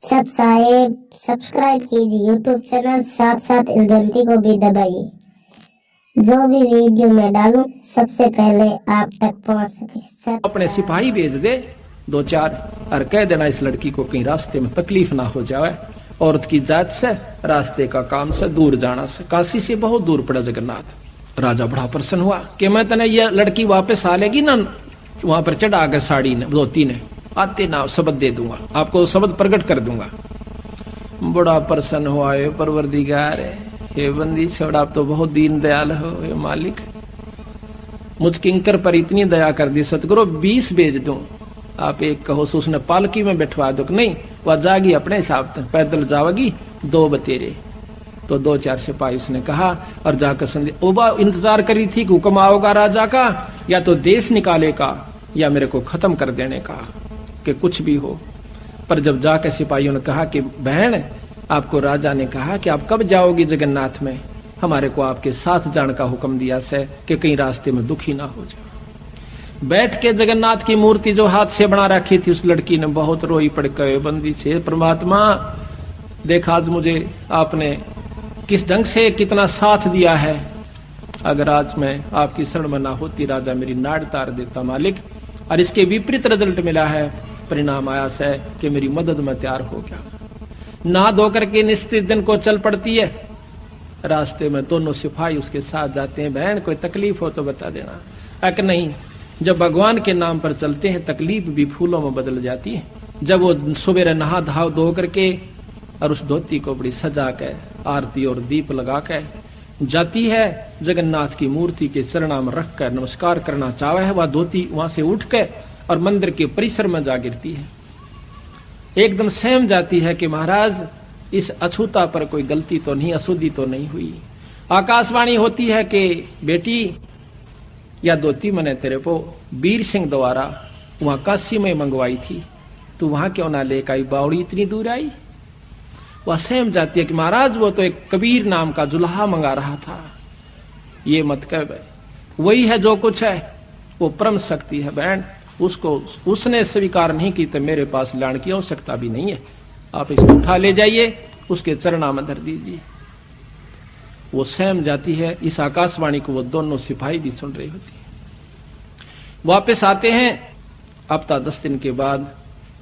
सत साहेब सब्सक्राइब कीजिए YouTube channel, साथ साथ इस घंटी को भी दबाइए। जो भी वीडियो मैं डालूं सबसे पहले आप तक पहुंच सके। अपने सिपाही भेज दे दो चार और कह देना इस लड़की को कहीं रास्ते में तकलीफ ना हो जाए। औरत की जात से, रास्ते का काम से दूर जाना से, काशी से बहुत दूर पड़ा जगन्नाथ। राजा बड़ा प्रसन्न हुआ कि मैं तने ये लड़की वापस आ लेगी ना, वहां पर चढ़ा कर साड़ी ने धोती ने आते ना शब्द दे दूंगा, आपको शब्द प्रकट कर दूंगा। बड़ा प्रसन्न हुआ है परवरदिगार, हे बंदी छोड़, आप तो बहुत दीन दयाल हो, हे मालिक मुझ किंकर पर इतनी दया कर दी सतगुरु, 20 भेज दूं, आप एक कहो तो उसने पालकी में बैठवा दो। नहीं, वह जागी अपने हिसाब से, पैदल जाओगी 2 बतेरे। तो 2-4 सिपाही उसने कहा और जाकर संदेश ओबा इंतजार करी थी कि हुक्म आओगा राजा का, या तो देश निकाले का या मेरे को खत्म कर देने का, कि कुछ भी हो। पर जब जाकर सिपाहियों ने कहा कि बहन, आपको राजा ने कहा कि आप कब जाओगी जगन्नाथ में, हमारे को आपके साथ जाने का हुक्म दिया से कि कहीं रास्ते में दुखी ना हो जाए। बैठ के जगन्नाथ की मूर्ति जो हाथ से बना रखी थी, उस लड़की ने बहुत रोई पड़ गए, बंदी छे परमात्मा देखा आज मुझे आपने किस ढंग से कितना साथ दिया है, अगर आज मैं आपकी शरण में ना होती राजा मेरी नाड़ तार देता मालिक। और इसके विपरीत रिजल्ट मिला है, परिणाम आया से कि मेरी मदद में तैयार हो गया। नहा धो करके निश्चित दिन को चल पड़ती है। रास्ते में दोनों सिपाही उसके साथ जाते हैं, बहन कोई तकलीफ हो तो बता देना। अक नहीं, जब भगवान के नाम पर चलते हैं तकलीफ भी फूलों में बदल जाती है। जब वो सुबह नहा धाव धो करके और उस धोती को बड़ी सजा के आरती और दीप लगा के जाती है, जगन्नाथ की मूर्ति के चरणों में रख कर नमस्कार करना चाहे है, वह धोती वहां से उठ के और मंदिर के परिसर में जा गिरती है। एकदम सहम जाती है कि महाराज इस अछूता पर कोई गलती तो नहीं, अशुद्धि तो नहीं हुई। आकाशवाणी होती है कि बेटी या धोती मैंने तेरे को वीर सिंह द्वारा वहां काशी में मंगवाई थी, तू वहां क्यों ना लेकर आई, बावड़ी इतनी दूर आई। वह सहम जाती है कि महाराज वो तो एक कबीर नाम का जुल्हा मंगा रहा था, ये मत कह, वही है जो कुछ है, वो परम शक्ति है बहन, उसको उसने स्वीकार नहीं की तो मेरे पास लाने की आवश्यकता भी नहीं है, आप इसको उठा ले जाइए, उसके चरणों में धर दीजिए। वो सहम जाती है। इस आकाशवाणी को वो दोनों सिपाही भी सुन रही होती है। वापस आते हैं हफ्ता 10 दिन के बाद,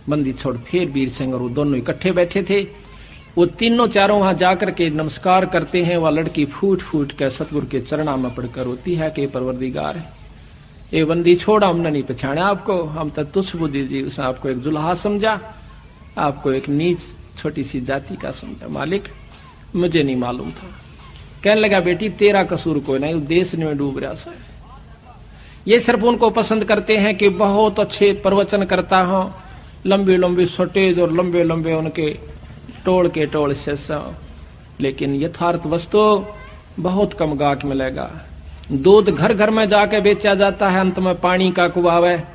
बंदी छोड़ फिर वीर सिंह और वो दोनों इकट्ठे बैठे थे। वो तीनों चारों वहां जाकर के नमस्कार करते हैं। वह लड़की फूट फूट के सतगुरु के चरणों में पड़कर रोती है कि परवरदिगार, ये बंदी छोड़, हमने नहीं पहचाना आपको, हम तो तुच्छ बुद्धि जी, उसने आपको एक जुल्हा समझा, आपको एक नीच छोटी सी जाति का समझा, मालिक मुझे नहीं मालूम था। कहने लगा बेटी तेरा कसूर कोई नहीं, देश में डूब रहा सा। ये सिर्फ उनको पसंद करते हैं कि बहुत अच्छे प्रवचन करता हो, लंबे लंबे सटेज और लंबे लंबे उनके टोल के टोल से, लेकिन यथार्थ वस्तु बहुत कम गाहक मिलेगा। दूध घर घर में जाके बेचा जाता है, अंत में पानी का कुआं है,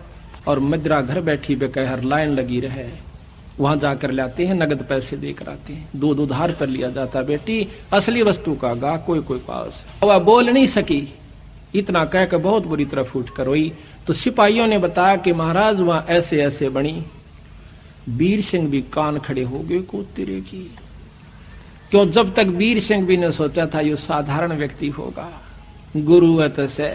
और मदिरा घर बैठी बेकहर लाइन लगी रहे, वहां जाकर लाते हैं, नगद पैसे देकर आते हैं, दूध उधार पर लिया जाता है। बेटी असली वस्तु का गा कोई कोई पास। वह बोल नहीं सकी, इतना कहकर बहुत बुरी तरह फूट कर रोई। तो सिपाहियों ने बताया कि महाराज वहां ऐसे ऐसे बनी। वीर सिंह भी कान खड़े हो गए को तेरे की, क्यों जब तक वीर सिंह भी ने सोचा था ये साधारण व्यक्ति होगा, गुरु है तो से।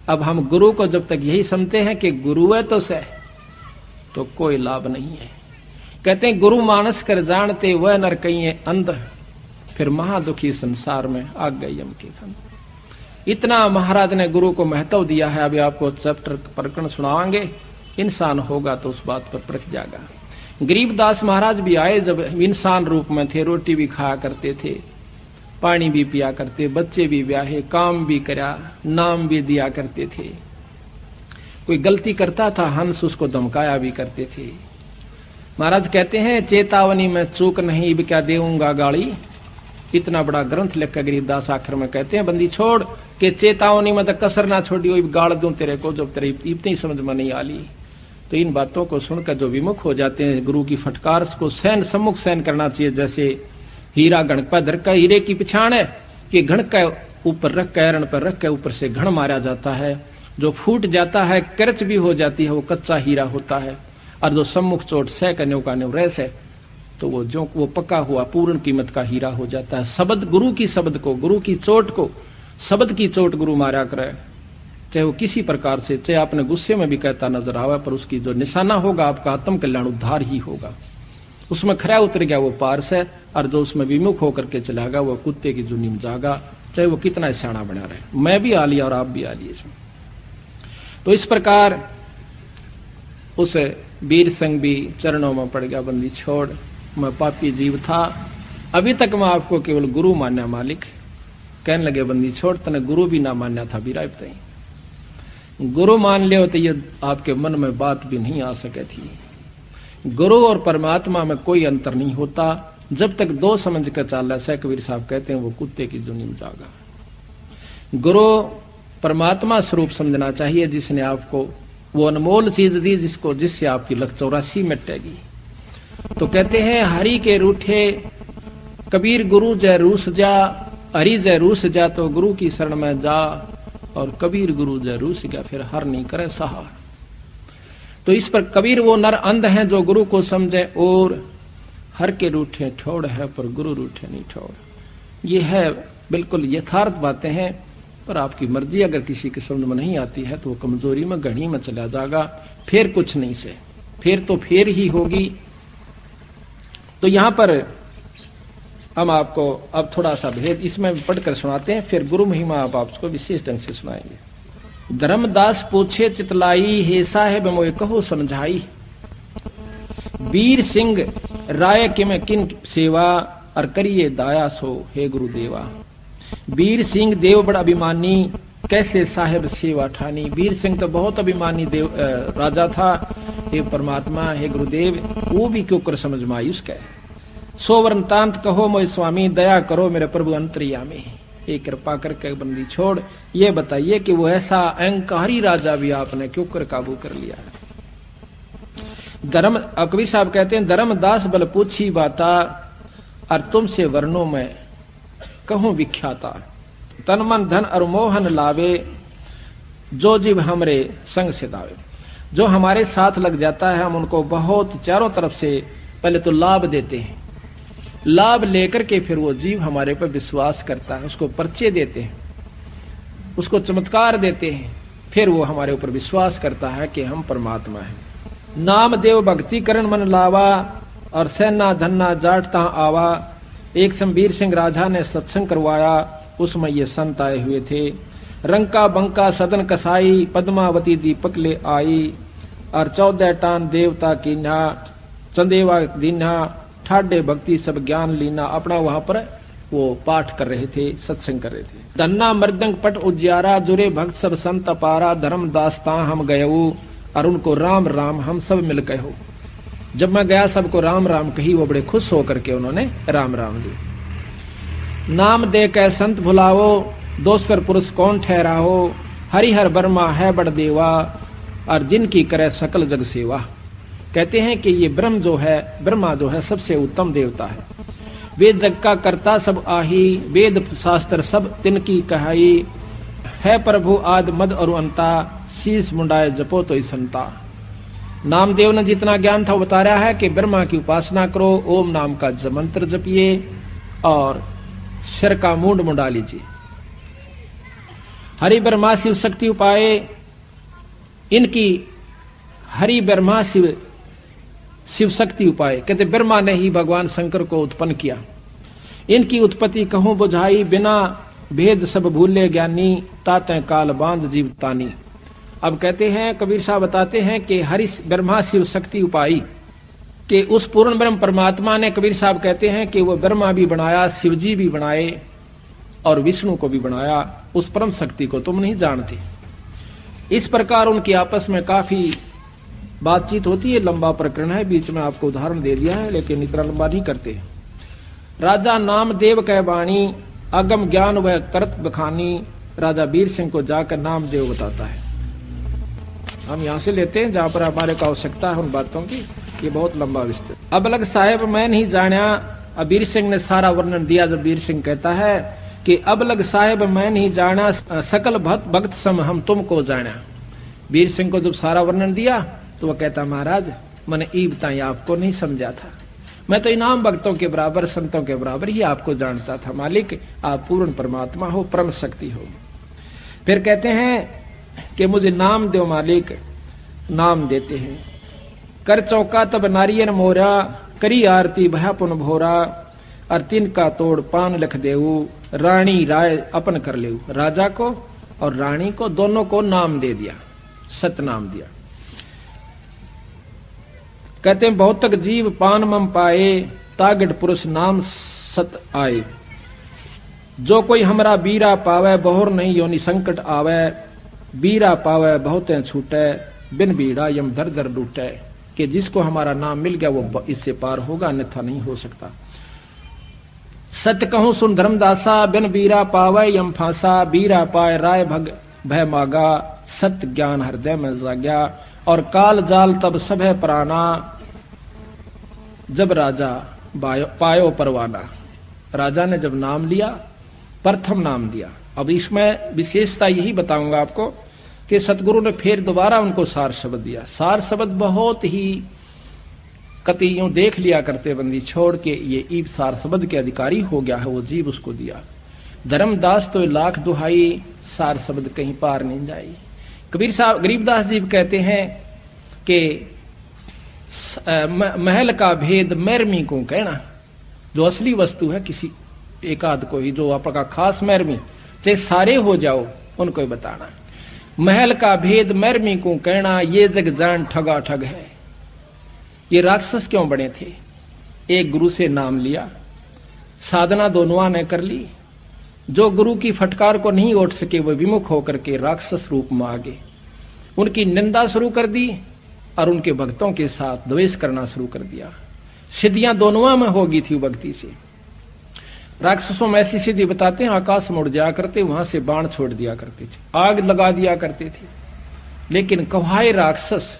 अब हम गुरु को जब तक यही समझते हैं कि गुरु है तो से, तो कोई लाभ नहीं है। कहते हैं गुरु मानस कर जानते वह नर कहीं अंध, फिर महादुखी संसार में आ गए यम के फंद। इतना महाराज ने गुरु को महत्व दिया है। अभी आपको चैप्टर प्रकरण सुनावांगे, इंसान होगा तो उस बात पर परख जाएगा। गरीबदास महाराज भी आए, जब इंसान रूप में थे, रोटी भी खाया करते थे, पानी भी पिया करते, बच्चे भी ब्याहे, काम भी करा, नाम भी दिया करते थे। कोई गलती करता था हंस उसको धमकाया भी करते थे। महाराज कहते हैं चेतावनी में चूक नहीं, अब क्या देऊंगा गाली। इतना बड़ा ग्रंथ लिख कर गरीबदास आखिर में कहते हैं बंदी छोड़ के चेतावनी में तो कसर ना छोड़ी, गाड़ दूं तेरे को जब तेरे इतनी समझ में नहीं आली। तो इन बातों को सुनकर जो विमुख हो जाते हैं, गुरु की फटकार को सहन सम्मुख सहन करना चाहिए। जैसे हीरा घण पर धर का, हीरे की पिछाड़ है कि घण का ऊपर रख के, एरण पर रख के ऊपर से घण मारा जाता है, जो फूट जाता है, करच भी हो जाती है, वो कच्चा हीरा होता है। और जो सम्मुख चोट सह कन्यो का न्यो रह से, तो वो पक्का हुआ पूर्ण कीमत का हीरा हो जाता है। शब्द गुरु की शब्द को, गुरु की चोट को, शब्द की चोट गुरु मारा करे, चाहे वो किसी प्रकार से, चाहे आपने गुस्से में भी कहता नजर आवे, पर उसकी जो निशाना होगा आपका आत्म कल्याण उद्धार ही होगा। उसमें खरा उतर गया वो पार से, और जो उसमें विमुख होकर के चला गया वो कुत्ते की जुनी में जागा, चाहे वो कितना सियाना बना रहे। मैं भी आ लिया और आप भी आ लिए इसमें। तो इस प्रकार उस वीर सिंह भी चरणों में पड़ गया, बंदी छोड़, मैं पापी जीव था, अभी तक मैं आपको केवल गुरु मान्या मालिक। कहने लगे बंदी छोड़, तने गुरु भी ना मान्या था बीराय बताई, गुरु मान लियो तो ये आपके मन में बात भी नहीं आ सके थी। गुरु और परमात्मा में कोई अंतर नहीं होता, जब तक दो समझ कर चाल से कबीर साहब कहते हैं वो कुत्ते की जुनी में जागा। गुरु परमात्मा स्वरूप समझना चाहिए, जिसने आपको वो अनमोल चीज दी, जिससे आपकी लख 84 मिटेगी। तो कहते हैं हरि के रूठे कबीर गुरु जय रूस जा, हरि जय रूस जा तो गुरु की शरण में जा, और कबीर गुरु जय रूस गया फिर हर नहीं करे सहार। तो इस पर कबीर वो नर अंध हैं जो गुरु को समझे, और हर के रूठे ठोड़ है पर गुरु रूठे नहीं ठोड़। ये है बिल्कुल यथार्थ बातें हैं, पर आपकी मर्जी अगर किसी के समझ में नहीं आती है तो वो कमजोरी में घड़ी में चला जाएगा, फिर कुछ नहीं से, फिर तो फिर ही होगी। तो यहां पर हम आपको अब थोड़ा सा भेद इसमें पढ़कर सुनाते हैं, फिर गुरु महिमा आप आपको विशेष ढंग से सुनाएंगे। धर्मदास पूछे चितलाई, हे साहेब मोए कहो समझाई, वीर सिंह राय के में किन सेवा, और करिए दाया सो हे गुरुदेवा। वीर सिंह देव बड़ा अभिमानी, कैसे साहेब सेवा ठानी। वीर सिंह तो बहुत अभिमानी देव राजा था, हे परमात्मा हे गुरुदेव वो भी क्यों कर समझ में आई उसके। सोवर्ण तांत कहो मोय स्वामी, दया करो मेरे प्रभु अंतर्यामी। ये कृपा करके बंदी छोड़, ये बताइए कि वो ऐसा अहंकारी राजा भी आपने क्यों कर काबू कर लिया है। धर्म कबीर साहब कहते हैं, धर्मदास बल पूछी बाता, और तुमसे वर्णों में कहूं विख्याता। तन मन धन और मोहन लावे, जो जीव हमरे संग से दावे। जो हमारे साथ लग जाता है हम उनको बहुत चारों तरफ से पहले तो लाभ देते हैं, लाभ लेकर के फिर वो जीव हमारे पर विश्वास करता है, उसको परिचय देते हैं, उसको चमत्कार देते हैं, फिर वो हमारे ऊपर विश्वास करता है कि हम परमात्मा हैं। नाम देव भक्ति करण मन लावा, और सेना धन्ना जाटता आवा। एक शंबीर सिंह राजा ने सत्संग करवाया, उसमें ये संत आए हुए थे। रंका बंका सदन कसाई, पद्मावती दीपक ले आई, और 14 टान देवता कीन्हा, चंदेवा दीन्हा, ठाडे भक्ति सब ज्ञान लीना। अपना वहां पर वो पाठ कर रहे थे, सत्संग कर रहे थे। धन्ना मृदंग पट उज्यारा, जुरे भक्त सब संत पारा। धर्म दास्ता हम गयऊ, और उनको राम राम हम सब मिल गए। जब मैं गया सबको राम राम कही, वो बड़े खुश होकर के उन्होंने राम राम ली। नाम दे के संत भुलाओ, दोसर पुरुष कौन ठहराओ। हरिहर वर्मा है बड़ देवा, और जिनकी करे सकल जग सेवा। कहते हैं कि ये ब्रह्म जो है, ब्रह्मा जो है सबसे उत्तम देवता है। वेद जग का कर्ता सब आही, वेद शास्त्र सब तिनकी कहाई। है प्रभु आद मद और अंता, शीश मुंडाए जपो तो संता। नामदेव ने जितना ज्ञान था वो बता रहा है कि ब्रह्मा की उपासना करो, ओम नाम का मंत्र जपिए, और सिर का मूंड मुंडा लीजिए। हरि ब्रह्मा शिव शक्ति उपाय, इनकी हरि ब्रह्मा शिव शिव शक्ति उपाय। कहते ब्रह्मा ने ही भगवान शंकर को उत्पन्न किया। इनकी उत्पत्ति कहूं बुझाई, बिना भेद सब भूले ज्ञानी। ताते काल बांध जीव तानी। अब कहते हैं कबीर साहब बताते हैं कि हरि ब्रह्मा शिव शक्ति उपाई कि उस पूर्ण ब्रह्म परमात्मा ने, कबीर साहब कहते हैं कि वो ब्रह्मा भी बनाया, शिवजी भी बनाए, और विष्णु को भी बनाया। उस परम शक्ति को तुम नहीं जानते। इस प्रकार उनकी आपस में काफी बातचीत होती है। लंबा प्रकरण है, बीच में आपको उदाहरण दे दिया है, लेकिन इतना लंबा नहीं करते। राजा नामदेव कह बाणी, अगम ज्ञान वह करत बखानी। राजा वीर सिंह को जाकर नामदेव बताता है। हम यहाँ से लेते हैं जहां पर हमारे को आवश्यकता है उन बातों की, ये बहुत लंबा विस्तृत। अब लग साहेब मैं नहीं जाना। अब वीर सिंह ने सारा वर्णन दिया। जब वीर सिंह कहता है कि अब लग साहेब मैं नहीं जाना, सकल भक्त सम हम तुमको जाना। वीर सिंह को जब सारा वर्णन दिया तो वह कहता महाराज मैंने ई बताई आपको नहीं समझा था। मैं तो इनाम भक्तों के बराबर, संतों के बराबर ही आपको जानता था। मालिक आप पूर्ण परमात्मा हो, परम शक्ति हो। फिर कहते हैं कि मुझे नाम दो मालिक। नाम देते हैं। कर चौका तब नारियन मोरा, करी आरती भया पुन भोरा, और तिन का तोड़ पान लख देऊ, रानी राय अपन कर लेऊ। राजा को और रानी को दोनों को नाम दे दिया, सतनाम दिया। कहते हैं बहुत तक जीव पान मम पाए, तागड़ पुरुष नाम सत आए। जो कोई हमरा बीरा पावे, बहुर नहीं योनि संकट आवे। बीरा पावे बहुते छूटे, बिन बीड़ा यम दर दर लूटे। कि जिसको हमारा नाम मिल गया वो इससे पार होगा, अन्यथा नहीं हो सकता। सत्य कहूं सुन धर्मदासा, बिन बीरा पावे यम फांसा। बीरा पाए राय भग भय मागा, सत्य ज्ञान हृदय में जाग्या। और काल जाल तब सब है प्राणा, जब राजा पायो परवाना। राजा ने जब नाम लिया, प्रथम नाम दिया। अब इसमें विशेषता यही बताऊंगा आपको कि सतगुरु ने फिर दोबारा उनको सार शब्द दिया। सार शब्द बहुत ही कति यूं देख लिया करते बंदी छोड़ के ये ईब सार शब्द के अधिकारी हो गया है, वो जीव उसको दिया। धर्मदास तो लाख दुहाई, सार शब्द कहीं पार नहीं जाई। कबीर साहब गरीबदास जी कहते हैं कि महल का भेद मैरमी को कहना। जो असली वस्तु है किसी एक आध को ही, जो आपका खास मैरमी, चाहे सारे हो जाओ उनको ही बताना। महल का भेद मैरमी को कहना, ये जग जान ठगा ठग है। ये राक्षस क्यों बने थे? एक गुरु से नाम लिया, साधना दोनों ने कर ली। जो गुरु की फटकार को नहीं उठ सके वो विमुख होकर के राक्षस रूप में आ गए। उनकी निंदा शुरू कर दी और उनके भक्तों के साथ द्वेष करना शुरू कर दिया। सिद्धियां दोनों में होगी थी भक्ति से। राक्षसों में ऐसी सिद्धि बताते हैं, आकाश में उड़ जाया करते, वहां से बाण छोड़ दिया करते थे, आग लगा दिया करते थे। लेकिन कहाए राक्षस,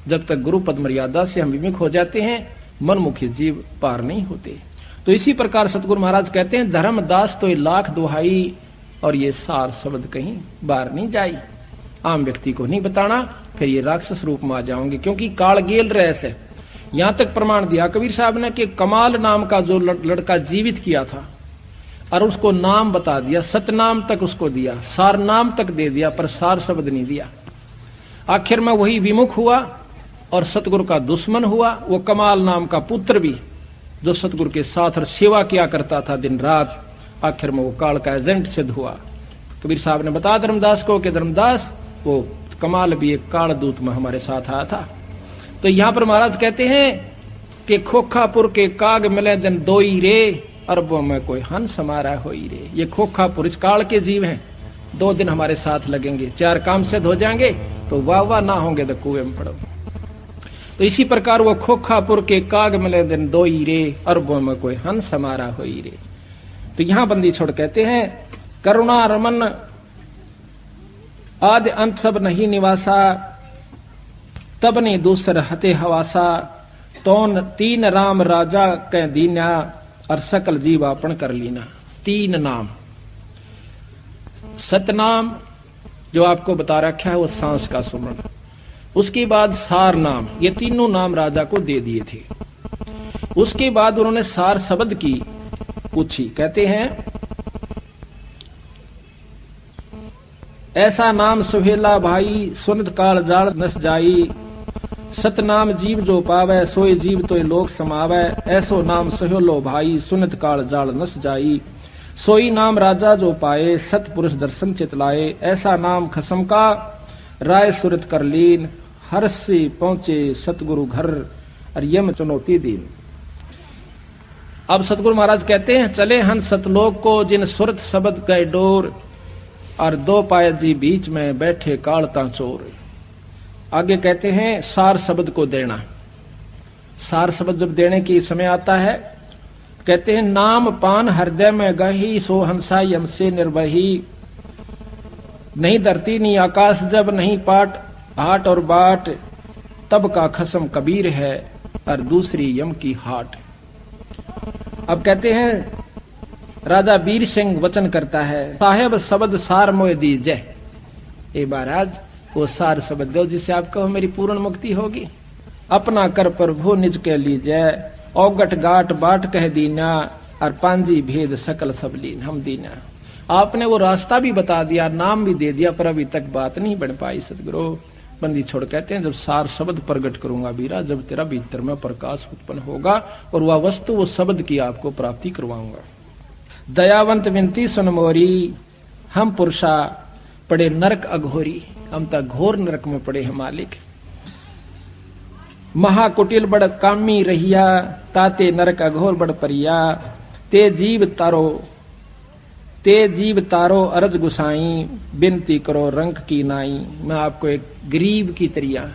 जब तक गुरु पद मर्यादा से हम विमुख हो जाते हैं, मनमुखी जीव पार नहीं होते। तो इसी प्रकार सतगुरु महाराज कहते हैं, धर्मदास तो लाख दुहाई, और ये सार शब्द कहीं बाहर नहीं जाई। आम व्यक्ति को नहीं बताना, फिर ये राक्षस रूप में आ जाओगे, क्योंकि काल गेल रहस्य है। यहां तक प्रमाण दिया कबीर साहब ने कि कमाल नाम का जो लड़का जीवित किया था और उसको नाम बता दिया, सतनाम तक उसको दिया, सार नाम तक दे दिया, पर सार शब्द नहीं दिया। आखिर में वही विमुख हुआ और सतगुरु का दुश्मन हुआ। वो कमाल नाम का पुत्र भी, जो सतगुरु के साथ और सेवा किया करता था दिन रात, आखिर में वो काल का एजेंट सिद्ध हुआ। कबीर साहब ने बताया धर्मदास को कि धर्मदास वो कमाल भी एक काल दूत में हमारे साथ आया था। तो यहां पर महाराज कहते हैं कि खोखापुर के काग मिले दिन दोई रे, अरबों में कोई हंस हमारा होई रे। ये खोखापुर इस काल के जीव हैं, 2 दिन हमारे साथ लगेंगे, 4 काम सिद्ध हो जाएंगे तो वाह वाह ना होंगे तो कुएं में पड़ो। तो इसी प्रकार वो खोखापुर के काग मिले दिन दोई रे, अरबों में कोई हंस हमारा होई रे। तो यहां बंदी छोड़ कहते हैं, करुणा रमन आदि अंत सब नहीं निवासा, तब नहीं दूसर हते हवासा। तौन 3 राम राजा कै दीना, और सकल जीव आपन कर लीना। 3 नाम, सतनाम जो आपको बता रखा है वो सांस का सुमरण, उसके बाद सार नाम, ये तीनों नाम राजा को दे दिए थे। उसके बाद उन्होंने सार शब्द की पूछी। कहते हैं, ऐसा नाम सुहेला भाई, सुनत काल जाल नस जाई। सतनाम जीव जो पावे, सोए जीव तो लोक समावे। ऐसो नाम सुहेलो भाई, सुनत काल जाल नस जाई। सोई नाम राजा जो पाए, सत पुरुष दर्शन चितलाए। ऐसा नाम खसम का, राय सुरत कर लीन। हर्ष से पहुंचे सतगुरु घर, और यम चुनौती दीन। अब सतगुरु महाराज कहते हैं, चले हन सतलोक को, जिन सुरत शब्द गए डोर। और 2 पाए जी बीच में बैठे कालता चोर। आगे कहते हैं, सार शब्द को देना। सार शब्द जब देने की समय आता है, कहते हैं, नाम पान हृदय में गही, सो हंसा यम से निर्वही। नहीं धरती नहीं आकाश जब, नहीं पाट हाट और बाट। तब का खसम कबीर है, और दूसरी यम की हाट। अब कहते हैं, राजा वीर सिंह वचन करता है, साहेब शब्द सार मोय दीजय। ए महाराज वो सार शब्द दो जिससे आप कहो मेरी पूर्ण मुक्ति होगी। अपना कर प्रभु निज के लीजै, औगट गाट बाट कह दीना, और पांजी भेद सकल सब लीन हम दीना। आपने वो रास्ता भी बता दिया, नाम भी दे दिया, पर अभी तक बात नहीं बन पाई सदगुरु। बंदी छोड़ कहते हैं, जब सार शब्द प्रकट करूंगा वीरा, जब तेरा भीतर में प्रकाश उत्पन्न होगा और वह वस्तु वो शब्द की आपको प्राप्ति करवाऊंगा। दयावंत विनती सुन मोरी, हम पुरुषा पड़े नरक अघोरी, हम तक घोर नरक में पड़े हैं मालिक। महाकुटिल बड़ कामी रहिया, ताते नरक अघोर बड़ परिया, ते जीव तारो अरज गुसाई, बिनती करो रंक की नाई। मैं आपको एक गरीब की तरिया,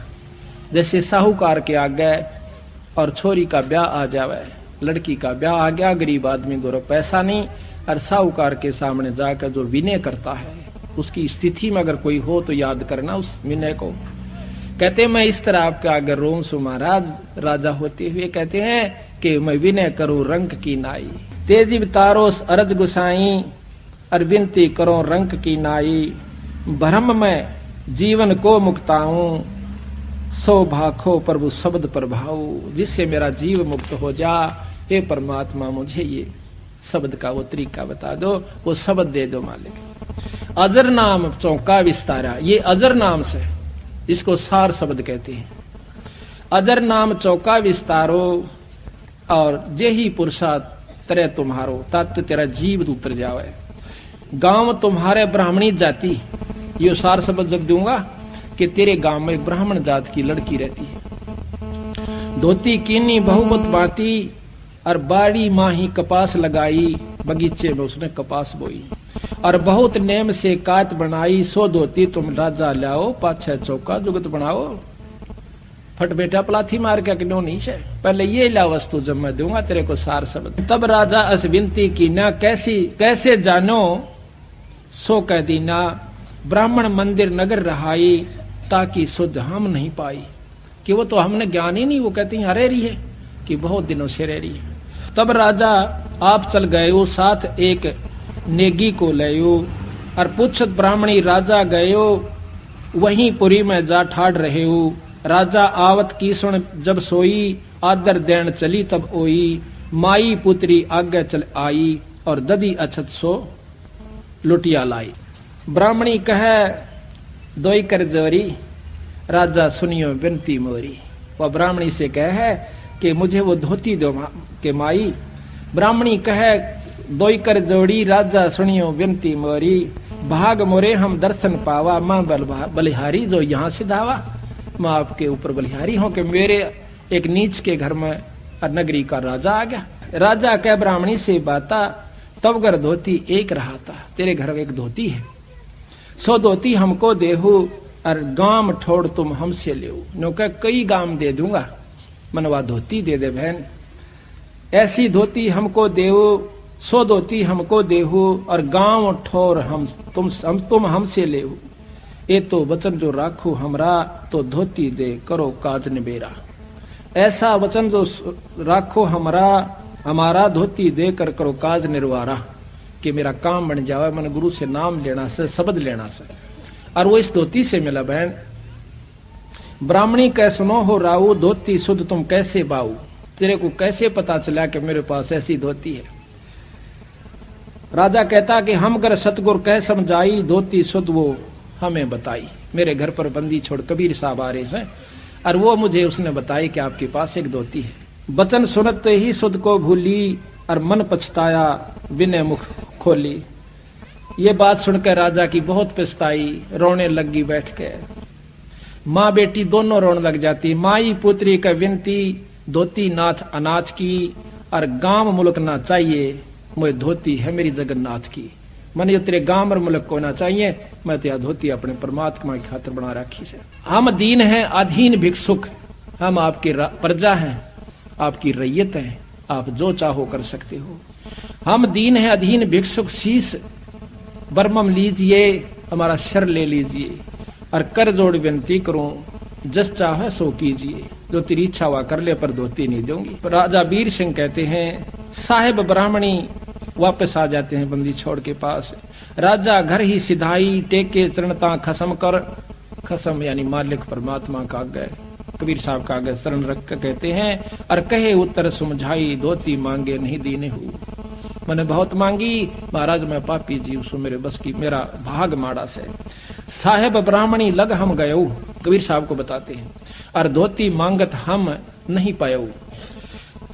जैसे साहूकार के आगे और छोरी का ब्याह आ जावे, लड़की का ब्याह आ गया, गरीब आदमी दो पैसा नहीं, और साहूकार के सामने जाकर जो विनय करता है, उसकी स्थिति में अगर कोई हो तो याद करना उस विनय को। कहते मैं इस तरह आपके आगे रोम सु महाराज राजा होते हुए कहते हैं कि मैं विनय करूं रंक की नाई, तेजी तारोस अरज गुसाई, और विनती करो रंक की नाई। भ्रम में जीवन को मुक्ताऊं, सो भाखो प्रभु शब्द प्रभाऊ, जिससे मेरा जीव मुक्त हो जा। हे परमात्मा मुझे ये शब्द का वो तरीका बता दो, वो शब्द दे दो मालिक। अजर नाम चौका विस्तारा, ये अजर नाम से, इसको सार शब्द कहते हैं। अजर नाम चौका विस्तारो, और जे ही पुरुषा तरह तुम्हारो, तात तेरा जीव उतर जावे। गांव तुम्हारे ब्राह्मणी जाति, ये सार शब्द जब दूंगा कि तेरे गांव में एक ब्राह्मण जात की लड़की रहती है। धोती कीनी बहुमत बाती, और बाड़ी माही कपास लगाई, बगीचे में उसने कपास बोई। और बहुत नेम से कात बनाई, सो धोती तुम राजा लाओ, पाछे चौका जुगत बनाओ। फट बेटा पलाथी मार के क्यों नहीं है, पहले ये ला वस्तु जब मैं दूंगा तेरे को सार शब्द। तब राजा अस विनती की ना, कैसे जानो सो कह दीना। ब्राह्मण मंदिर नगर रहाई, ताकि शुद्ध हम नहीं पाई, कि वो तो हमने ज्ञान ही नहीं, वो कहती है हरे रही है कि बहुत दिनों से रह रही है। तब राजा आप चल गए, साथ एक नेगी को लयो, और पूछत ब्राह्मणी राजा गयो, वहीं पुरी में जा ठाड़ रहे हो। राजा आवत की सुन जब सोई, आदर देन चली तब ओई। माई पुत्री आगे चल आई, और ददी अछत सो लुटिया लाई। ब्राह्मणी कहे दोई कर जोरी, राजा सुनियो विनती मोरी। वह ब्राह्मणी से कहे कि मुझे वो धोती दो के माई। ब्राह्मणी कहे दोई कर जोड़ी, राजा सुनियो विनती मोरी। भाग मोरे हम दर्शन पावा, माँ बलिहारी जो यहाँ से धावा। मैं आपके ऊपर बलिहारी हूं कि मेरे एक नीच के घर में नगरी का राजा आ गया। राजा कह ब्राह्मणी से बाता, तब घर धोती एक रहा था, तेरे घर एक धोती है, सो धोती हमको देहू, और गाम ठोड़ तुम हमसे ले। नो कह कई गाम दे दूंगा, मनवा धोती दे दे बहन। ऐसी धोती हमको देहू, सो धोती हमको देहू, और गांव ठोर तुम हमसे ले। ये तो वचन जो राखो हमरा, तो धोती दे करो काज निबेरा। ऐसा वचन जो राखो हमारा धोती दे कर करो काज निर्वारा, कि मेरा काम बन जावे। मन गुरु से नाम लेना से, शब्द लेना से, और वो इस धोती से मिला बहन। ब्राह्मणी कह सुनो हो राऊ, धोती शुद्ध तुम कैसे बाऊ। तेरे को कैसे पता चला कि मेरे पास ऐसी धोती है। राजा कहता कि हम कर सतगुर कह समझाई, धोती शुद्ध वो हमें बताई। मेरे घर पर बंदी छोड़ कबीर साहब आ रहे हैं, और वो मुझे उसने बताई कि आपके पास एक धोती है। बचन सुनते ही सुध को भूली, और मन पछताया विनय मुख खोली। ये बात सुनकर राजा की बहुत पछताई, रोने लगी बैठ के। माँ बेटी दोनों रोने लग जाती। माई पुत्री का विनती, धोती नाथ अनाथ की, और गांव मुल्क ना चाहिए, मुझे धोती है मेरी जगन्नाथ की। मन जो तेरे गांव और मुल्क को ना चाहिए, मैं तो धोती अपने परमात्मा की खातिर बना रखी से। हम दीन हैं अधीन भिक्षुक, हम आपकी प्रजा हैं, आपकी रैयत हैं, आप जो चाहो कर सकते हो। हम दीन हैं अधीन भिक्षुक, शीश बरमम लीजिए, हमारा सर ले लीजिए, और कर जोड़ विनती करूं, जस चाहे सो कीजिए। जो तेरी इच्छा हुआ कर ले, पर धोती नहीं दूंगी। राजा वीर सिंह कहते हैं, साहेब ब्राह्मणी वापस आ जाते हैं बंदी छोड़ के पास। राजा घर ही सिधाई, टेके चरणता खसम कर। खसम यानी मालिक परमात्मा का गए। कबीर साहब का आगे शरण रख कर कहते हैं, और कहे उत्तर समझाई धोती मांगे नहीं दीने हूँ। मैंने बहुत मांगी महाराज, मैं पापी जीव सु, मेरे बस की, मेरा भाग माड़ा से। साहेब ब्राह्मणी लग हम गयो, कबीर साहब को बताते हैं, और धोती मांगत हम नहीं पायो।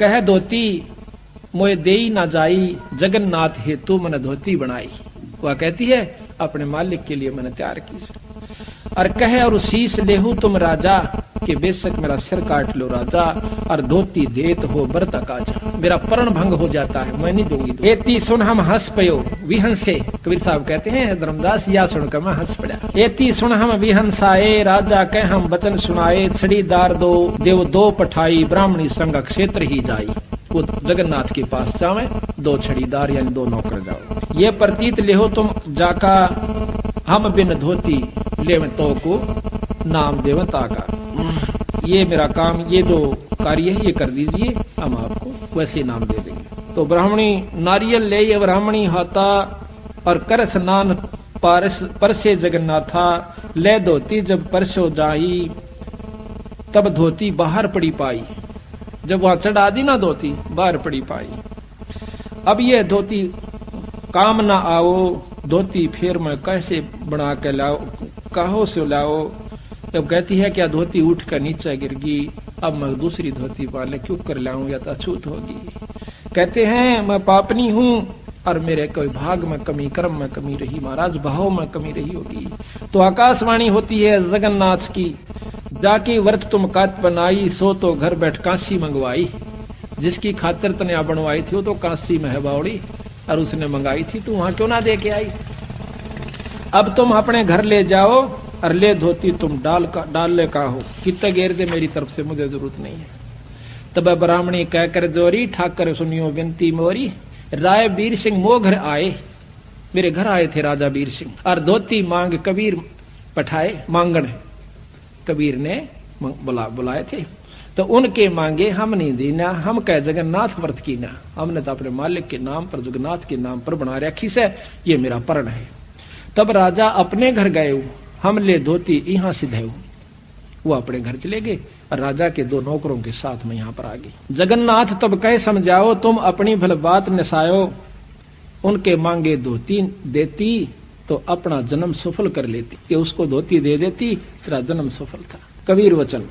कह धोती मोए देई ना जाई, जगन्नाथ हेतु मैंने धोती बनाई। वह कहती है अपने मालिक के लिए मैंने तैयार की। और कहे और शीश लेहू तुम राजा, कि बेशक मेरा सिर काट लो राजा, और धोती देत हो बरता काजा। मेरा परण भंग हो जाता है, मैं नहीं दूंगी। एती सुन हम हंस पयो विहंसे, कबीर साहब कहते हैं धर्मदास या सुनकर मैं हंस पड़ा। एती सुन हम विहंसाए, राजा कह हम वचन सुनाए, छड़ीदार दो देव दो पठाई, ब्राह्मणी संग क्षेत्र ही जाई। वो जगन्नाथ के पास जावे, दो छड़ीदार यानी दो नौकर जाओ। ये प्रतीत लेहो तुम जाका, हम बिन धोती ले तो को नाम देवता का। ये मेरा काम, ये जो कार्य है ये कर दीजिए, हम आपको वैसे नाम दे देंगे। तो ब्राह्मणी नारियल ले ब्राह्मणी हाथा, और कर स्नान परसे जगन्नाथा, ले धोती जब परसो जाही, तब धोती बाहर पड़ी पाई। जब वहां चढ़ा दी ना धोती, बाहर पड़ी पाई। अब ये धोती काम ना आओ, धोती फिर मैं कैसे बना के लाओ, कहो से लाओ। जब कहती है क्या धोती उठ कर नीचे गिर गई, अब मैं दूसरी धोती पाले क्यों कर लाऊं, या तो अछूत होगी। कहते हैं मैं पापनी हूँ, और मेरे कोई भाग में कमी, कर्म में कमी रही महाराज, भाव में कमी रही होगी। तो आकाशवाणी होती है जगन्नाथ की, जाके व्रत तुम कात बनाई, सो तो घर बैठ कांसी मंगवाई। जिसकी खातिर तने बनवाई थी वो तो कांसी में है बावड़ी, और उसने मंगाई थी, तो वहां क्यों ना दे के आई। अब तुम अपने घर ले जाओ, और ले धोती तुम डाल ले का हो, कितने घेर दे मेरी तरफ से, मुझे जरूरत नहीं है। तब ब्राह्मणी कह कर जोरी, ठाकर सुनियो विनती मोरी, राय वीर सिंह मो घर आए। मेरे घर आए थे राजा वीर सिंह, और धोती मांग कबीर पठाए, मांगण कबीर ने बुलाए थे। तो उनके मांगे हम नहीं देना, हम कह जगन्नाथ व्रत की ना, हमने तो अपने मालिक के नाम पर, जगन्नाथ के नाम पर बना रखी से, ये मेरा परण है। तब राजा अपने घर गए, हम ले धोती यहाँ सिधे। वो अपने घर चले गए, और राजा के दो नौकरों के साथ में यहाँ पर आ गई। जगन्नाथ तब कहे समझाओ, तुम अपनी भल बात नसायो, उनके मांगे धोती देती, तो अपना जन्म सफल कर लेती। कि उसको धोती दे देती, तेरा जन्म सफल था। कबीर वचन।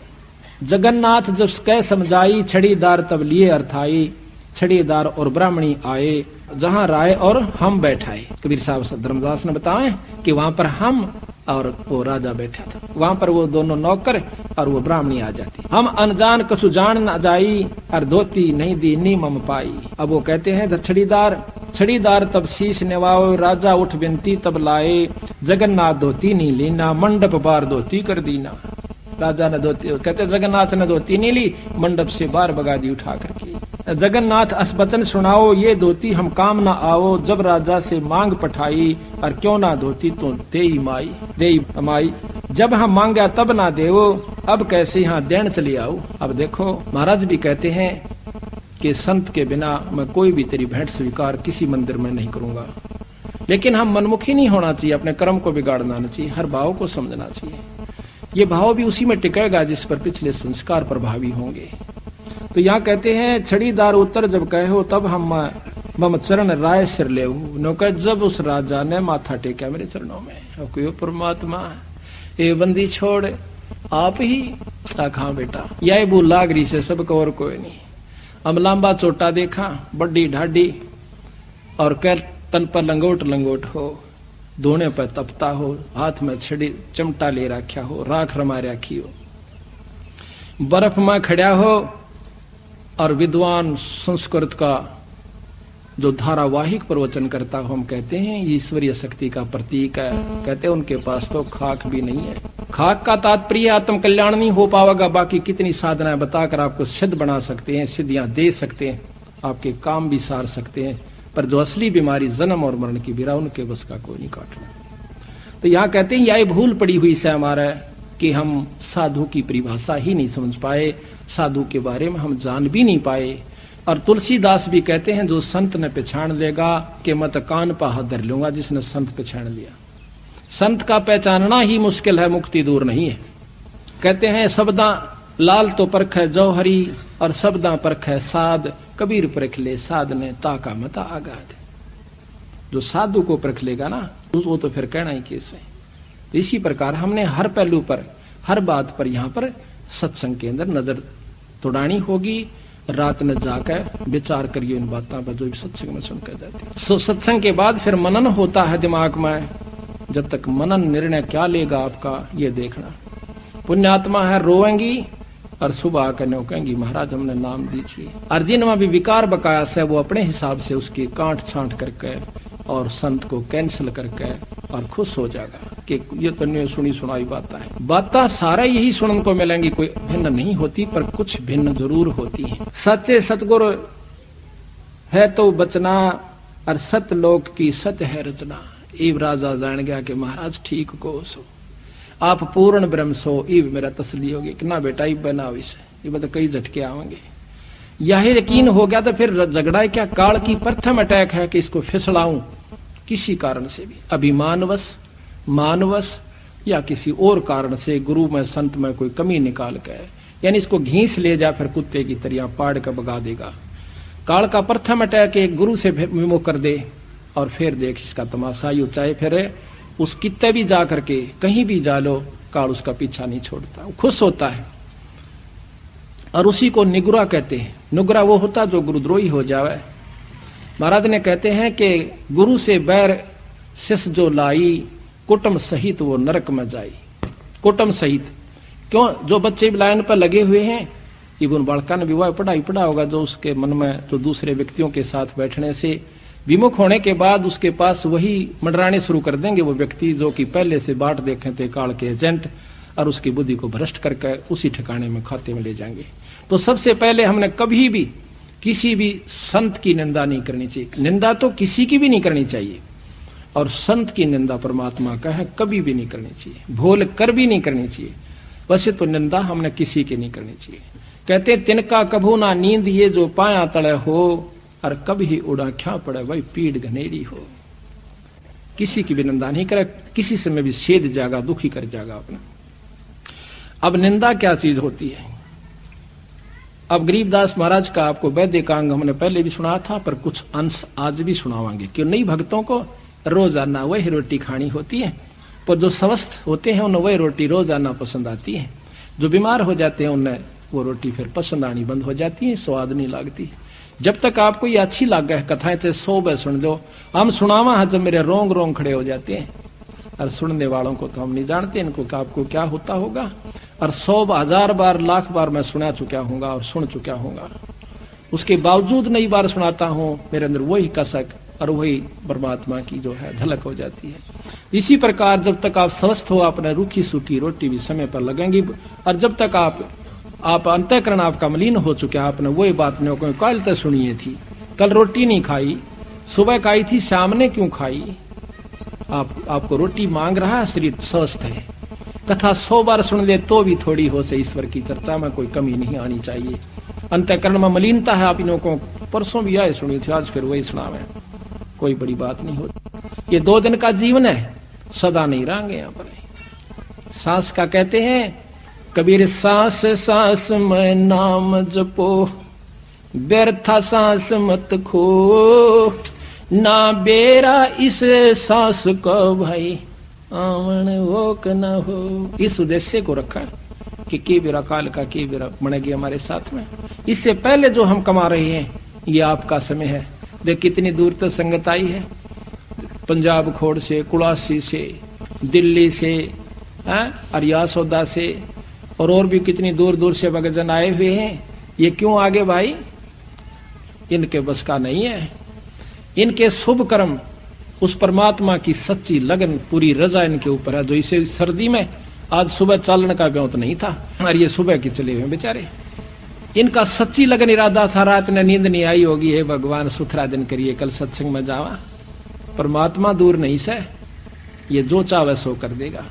जगन्नाथ जब कह समझाई, छड़ीदार तब लिए अर्थाई, छड़ीदार और ब्राह्मणी आए, जहां राय और हम बैठाए। कबीर साहब धर्मदास ने बताए कि वहां पर हम और वो राजा बैठा था, वहां पर वो दोनों नौकर और वो ब्राह्मणी आ जाती। हम अनजान कछु जान न जाई, और धोती नहीं दी नी मम पाई। अब वो कहते हैं छड़ीदार तब शीश नेवाओ, राजा उठ विनती तब लाए, जगन्नाथ धोती नहीं लीना, मंडप बार धोती कर दीना। राजा ने धोती, कहते जगन्नाथ ने धोती नहीं ली, मंडप से बाहर भगा दी उठा करके। जगन्नाथ अस्बतन सुनाओ, ये धोती हम काम ना आओ, जब राजा से मांग पठाई, और क्यों ना धोती तो दे माई। जब हम मांगा तब ना देवो, अब कैसे यहाँ देन चली आओ। अब देखो महाराज भी कहते हैं कि संत के बिना मैं कोई भी तेरी भेंट स्वीकार किसी मंदिर में नहीं करूंगा। लेकिन हम मनमुखी नहीं होना चाहिए, अपने कर्म को बिगाड़ना नहीं चाहिए, हर भाव को समझना चाहिए। ये भाव भी उसी में टिकेगा जिस पर पिछले संस्कार प्रभावी होंगे। तो यहाँ कहते हैं छड़ीदार उत्तर जब कहो, तब हम मम चरण राय सिर ले। जब उस राजा ने माथा टेका मेरे चरणों में, कोई परमात्मा ये बंदी छोड़ आप ही आखा बेटा, यही भूल लाग रही से सबको और कोई नहीं। अमलांबा चोटा देखा, बड्डी ढाडी, और कह तन पर लंगोट हो, धोने पर तपता हो, हाथ में छड़ी चमटा ले रखा हो, राख रमा रखी हो, बर्फ में खड़ा हो, और विद्वान संस्कृत का जो धारावाहिक प्रवचन करता हो, हम कहते हैं ईश्वरीय शक्ति का प्रतीक है। कहते हैं उनके पास तो खाक भी नहीं है। खाक का तात्पर्य आत्म कल्याण नहीं हो पाएगा, बाकी कितनी साधनाएं बताकर आपको सिद्ध बना सकते हैं, सिद्धियां दे सकते हैं, आपके काम भी सार सकते हैं, पर जो असली बीमारी जन्म और मरण की बिरा, उनके बस का कोई नहीं काटना। तो यहाँ कहते हैं यह भूल पड़ी हुई से हमारा कि हम साधु की परिभाषा ही नहीं समझ पाए, साधु के बारे में हम जान भी नहीं पाए। और तुलसीदास भी कहते हैं जो संत ने पहचान लेगा कि मत कान पा हाथ धर लूंगा, जिसने संत पहचान लिया। संत का पहचानना ही मुश्किल है, मुक्ति दूर नहीं है। कहते हैं लाल तो परख है जौहरी और शब्दा परख है साध, कबीर परख ले साध ने ताका मता आगाध। जो साधु को परख लेगा ना वो तो फिर कहना ही कैसे। तो इसी प्रकार हमने हर पहलू पर, हर बात पर यहाँ पर सत्संग के अंदर नजर तोड़ानी होगी। रात में जाकर विचार करिए इन बातों पर जो सत्संग में सुनकर जाती है। सो सत्संग के बाद फिर मनन होता है दिमाग में। जब तक मनन निर्णय क्या लेगा आपका ये देखना। पुण्यात्मा है रोएंगी और सुबह आकर न्यों कहेंगी महाराज हमने नाम दीजिए। और जिनमें भी विकार बकाया है वो अपने हिसाब से उसकी काट छांट करके और संत को कैंसिल करके और खुश हो जाएगा कि ये तो नहीं सुनी सुनाई बातें सारा यही सुनने को मिलेंगी। कोई भिन्न नहीं होती पर कुछ भिन्न जरूर होती है। सच्चे सतगुरु है तो बचना और सतलोक की सत्य है रचना। इब राजा जान गया कि महाराज ठीक को सो आप पूर्ण ब्रह्म सो। इब मेरा तसली होगी कि ना बेटा इब बना विषय ये कई झटके आवेंगे। यही यकीन हो गया तो फिर झगड़ा क्या काल की प्रथम अटैक है कि इसको फिसलाऊं किसी कारण से भी, अभिमानवश मानवश या किसी और कारण से गुरु में संत में कोई कमी निकाल कर, यानी इसको घींस ले जा फिर कुत्ते की तरह पाड़ कर भगा देगा। काल का प्रथम अटैक एक गुरु से विमुख कर दे और फिर देख इसका तमाशा। यू चाहे फिर उस कित्ते भी जा करके कहीं भी जा लो काल उसका पीछा नहीं छोड़ता, वो खुश होता है। और उसी को निगुरा कहते हैं। नुगरा वो होता जो गुरुद्रोही हो जावे। महाराज ने कहते हैं कि गुरु से बैर शिष जो लाई, कुटुंब सहित वो नरक में जाई। कुटुंब सहित क्यों? जो बच्चे लाइन पर लगे हुए हैं इवन बालका ने विवाह पढ़ा होगा, जो उसके मन में जो दूसरे व्यक्तियों के साथ बैठने से विमुख होने के बाद उसके पास वही मंडराने शुरू कर देंगे वो व्यक्ति जो कि पहले से बाट देखे थे काल के एजेंट, और उसकी बुद्धि को भ्रष्ट करके उसी ठिकाने में खाते में ले जाएंगे। तो सबसे पहले हमने कभी भी किसी भी संत की निंदा नहीं करनी चाहिए। निंदा तो किसी की भी नहीं करनी चाहिए, और संत की निंदा परमात्मा का है कभी भी नहीं करनी चाहिए, भूल कर भी नहीं करनी चाहिए। वैसे तो निंदा हमने किसी की नहीं करनी चाहिए। कहते तिनका कभू ना नींद ये जो पाया तले हो, और कभी उड़ा क्या पड़े भाई पीड़ घनेड़ी हो। किसी की भी निंदा नहीं करे, किसी से में भी छेद जाएगा, दुखी कर जाएगा अपना। अब निंदा क्या चीज होती है? अब गरीबदास महाराज का आपको वैदिकांग हमने पहले भी सुना था, पर कुछ अंश आज भी सुनावांगे। क्यों नई भक्तों को रोजाना वही रोटी खानी होती है, पर जो स्वस्थ होते हैं उन्हें वही रोटी रोजाना पसंद आती है। जो बीमार हो जाते हैं उन्हें वो रोटी फिर पसंद आनी बंद हो जाती है, स्वाद नहीं लगती। जब तक आपको ये अच्छी लग है कथाएं चाहे 100 बार सुन दो। हम सुनावा है जब मेरे रोंग रोंग खड़े हो जाते हैं, और सुनने वालों को तो हम नहीं जानते इनको कि आपको क्या होता होगा। और 100 1000 बार लाख बार मैं सुना चुका हूँ और सुन चुका हूँ, उसके बावजूद नई बार सुनाता हूँ, मेरे अंदर वही कसक और वही परमात्मा की जो है झलक हो जाती है। इसी प्रकार जब तक आप स्वस्थ हो अपने रूखी सूखी रोटी भी समय पर लगेंगी, और जब तक आप अंतःकरण आपका मलिन हो चुका है, आपने वही बात नहीं कल तक सुनिए थी, कल रोटी नहीं खाई, सुबह खाई थी, शाम ने क्यों खाई? आपको रोटी मांग रहा है, शरीर स्वस्थ है। कथा 100 बार सुन ले तो भी थोड़ी हो से ईश्वर की चर्चा में कोई कमी नहीं आनी चाहिए। अंतःकरण में मलिनता है आप इनों को परसों भी आए सुनी थी, आज फिर वही सुनावे, कोई बड़ी बात नहीं होती। ये 2 दिन का जीवन है, सदा नहीं रहेंगे यहाँ पर। सांस का कहते हैं कबीर सांस सांस में नाम जपो, व्यर्था सांस मत खो, ना बेरा इस सांस को भाई आवन वो क न हो। इस उद्देश्य को रखा कि के बेरा काल का के बेरा बनेगी हमारे साथ में। इससे पहले जो हम कमा रहे हैं ये आपका समय है। देख कितनी दूर तक संगत आई है, पंजाब खोड़ से, कुलासी से, दिल्ली से, अरियासौदा से, और भी कितनी दूर दूर से भक्तजन आए हुए हैं। ये क्यों आगे भाई? इनके बस का नहीं है। इनके शुभ कर्म, उस परमात्मा की सच्ची लगन, पूरी रजा इनके ऊपर है। जो इसे सर्दी में आज सुबह चालन का व्योत नहीं था, और ये सुबह के चले हुए बेचारे। इनका सच्ची लगन इरादा था, रात ने नींद नहीं आई होगी, हे भगवान सुथरा दिन करिए, कल सत्संग में जावा। परमात्मा दूर नहीं से, ये जो चाहे सो कर देगा।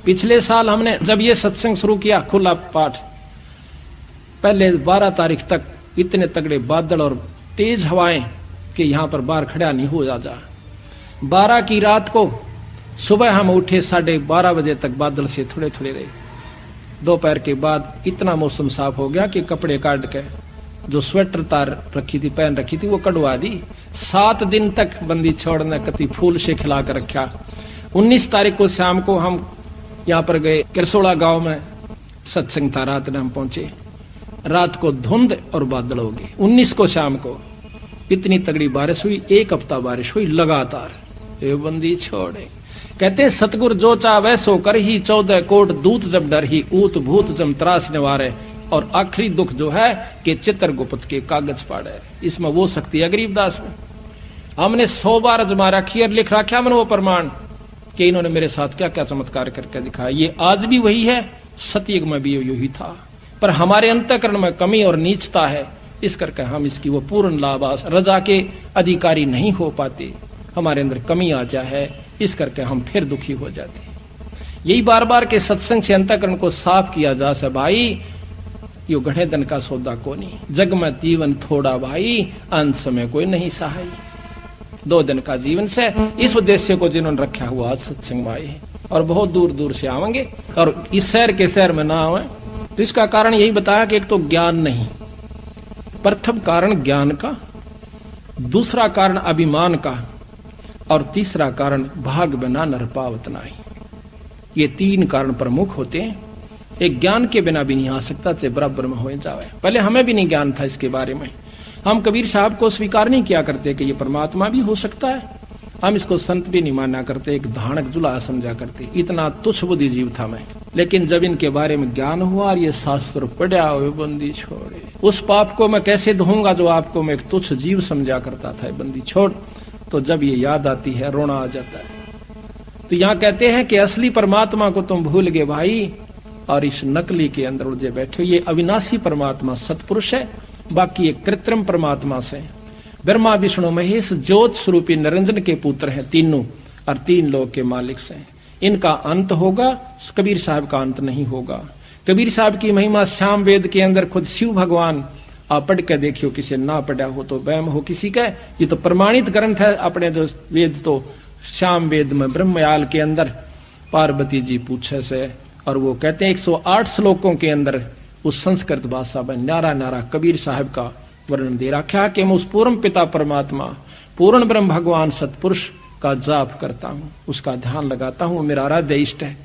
पिछले साल हमने जब ये सत्संग शुरू किया खुला पाठ, पहले 12 तारीख तक इतने तगड़े बादल और तेज हवाएं कि यहां पर बाहर खड़ा नहीं हो जा। 12 की रात को सुबह हम उठे 12:30 बजे तक बादल से थोड़े थोड़े रहे। दोपहर के बाद इतना मौसम साफ हो गया कि कपड़े काट के जो स्वेटर तार रखी थी पहन रखी थी वो कटवा दी। 7 दिन तक बंदी छोड़ने कति फूल से खिला कर रखा। 19 तारीख को शाम को हम यहाँ पर गए किरसोड़ा गांव में, सत्संग था। रात में हम पहुंचे, रात को धुंध और बादल हो गए। 19 को शाम को इतनी तगड़ी बारिश हुई, 1 हफ्ता बारिश हुई लगातार। ये बंदी छोड़े। कहते सतगुर जो चावे सो कर ही, 14 कोट दूत जब डर ही, ऊत भूत जम त्रास निवारे। और आखिरी दुख जो है कि चित्रगुप्त के कागज पाड़े। इसमें वो शक्ति है गरीबदास में। हमने 100 बार अजमा रखी और लिख रखा मैंने वो प्रमाण कि इन्होंने मेरे साथ क्या क्या चमत्कार करके दिखाया। ये आज भी वही है, सतयुग में भी यही था, पर हमारे अंतःकरण में कमी और नीचता है। इस करके हम इसकी वो पूर्ण लाभास रजा के अधिकारी नहीं हो पाते। हमारे अंदर कमी आ जाए, इस करके हम फिर दुखी हो जाते। यही बार बार के सत्संग से अंतःकरण को साफ किया जा सके। भाई यो गढ़े धन का सौदा को नहीं, जग में जीवन थोड़ा भाई, अंत समय कोई नहीं सहाय। 2 दिन का जीवन से इस उद्देश्य को जिन्होंने रखा हुआ आज सत्संग में आए और बहुत दूर दूर से आवेंगे और इस शहर के शहर में ना आवे। तो इसका कारण यही बताया कि एक तो ज्ञान नहीं, प्रथम कारण ज्ञान का, दूसरा कारण अभिमान का, और तीसरा कारण भाग बिना नर पावत नाही। ये 3 कारण प्रमुख होते हैं। एक ज्ञान के बिना भी नहीं आ सकता, चाहे बराबर में हो जावे। पहले हमें भी नहीं ज्ञान था इसके बारे में। हम कबीर साहब को स्वीकार नहीं किया करते कि ये परमात्मा भी हो सकता है। हम इसको संत भी नहीं माना करते, एक धानक जुला समझा करते। इतना तुच्छ बुद्धि जीव था मैं। लेकिन जब इनके बारे में ज्ञान हुआ और ये शास्त्र पढ़ा, हुए बंदी छोड़े। उस पाप को मैं कैसे धोऊंगा जो आपको मैं एक तुच्छ जीव समझा करता था, बंदी छोड़। तो जब ये याद आती है रोना आ जाता है। तो यहाँ कहते हैं कि असली परमात्मा को तुम भूल गए भाई, और इस नकली के अंदर उलझे बैठे हो। ये अविनाशी परमात्मा सतपुरुष है, बाकी ये कृत्रिम परमात्मा से। ब्रह्मा विष्णु महेश ज्योत स्वरूपी निरंजन के पुत्र हैं तीनों, और 3 लोक के मालिक से। इनका अंत होगा, कबीर साहब का अंत नहीं होगा। कबीर साहब की महिमा श्याम वेद के अंदर खुद शिव भगवान, आप पढ़ के देखियो, किसी ना पढ़ा हो तो वहम हो किसी का। ये तो प्रमाणित ग्रंथ है अपने जो वेद, तो श्याम वेद में ब्रह्मयाल के अंदर पार्वती जी पूछे से, और वो कहते हैं 108 श्लोकों के अंदर उस संस्कृत भाषा में न्यारा न्यारा कबीर साहब का वर्णन दे रखा कि मैं उस पूर्ण पिता परमात्मा, पूर्ण ब्रह्म भगवान सतपुरुष का जाप करता हूँ, उसका ध्यान लगाता हूँ, मेरा आराध्य इष्ट है।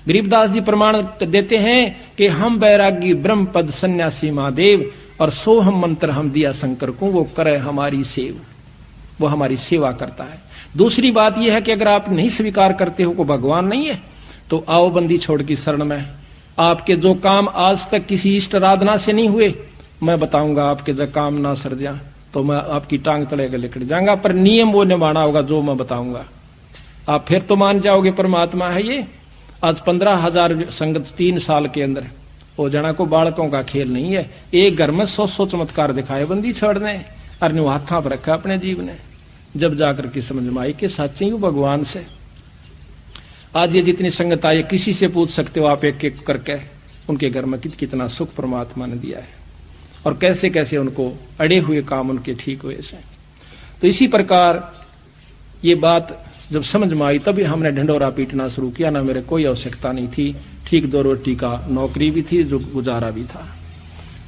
गरीबदास जी प्रमाण देते हैं कि हम बैरागी ब्रह्म पद सन्यासी महादेव, और सो हम मंत्र हम दिया शंकर को, वो करे हमारी सेव, वो हमारी सेवा करता है। दूसरी बात यह है कि अगर आप नहीं स्वीकार करते हो को भगवान नहीं है, तो आओ बंदी छोड़ की शरण में। आपके जो काम आज तक किसी इष्ट आराधना से नहीं हुए, मैं बताऊंगा आपके जब काम ना सर जा तो मैं आपकी टांग तले के लिकड़ जाऊंगा, पर नियम वो निभाना होगा जो मैं बताऊंगा। आप फिर तो मान जाओगे परमात्मा है ये। आज 15,000 संगत 3 साल के अंदर, वो जना को बालकों का खेल नहीं है। एक घर में 100 चमत्कार दिखाए बंदी छोड़ने, और हाथा पर रखा अपने जीव ने। जब जाकर के समझ में आई कि सच्ची हूं भगवान से। आज ये जितनी संगत आई, किसी से पूछ सकते हो आप एक एक करके, उनके घर में कितना सुख परमात्मा ने दिया है, और कैसे कैसे उनको अड़े हुए काम उनके ठीक हुए से। तो इसी प्रकार ये बात जब समझ में आई, तभी हमने ढंडोरा पीटना शुरू किया। ना मेरे कोई आवश्यकता नहीं थी, ठीक 2 रोटी का नौकरी भी थी, जो गुजारा भी था।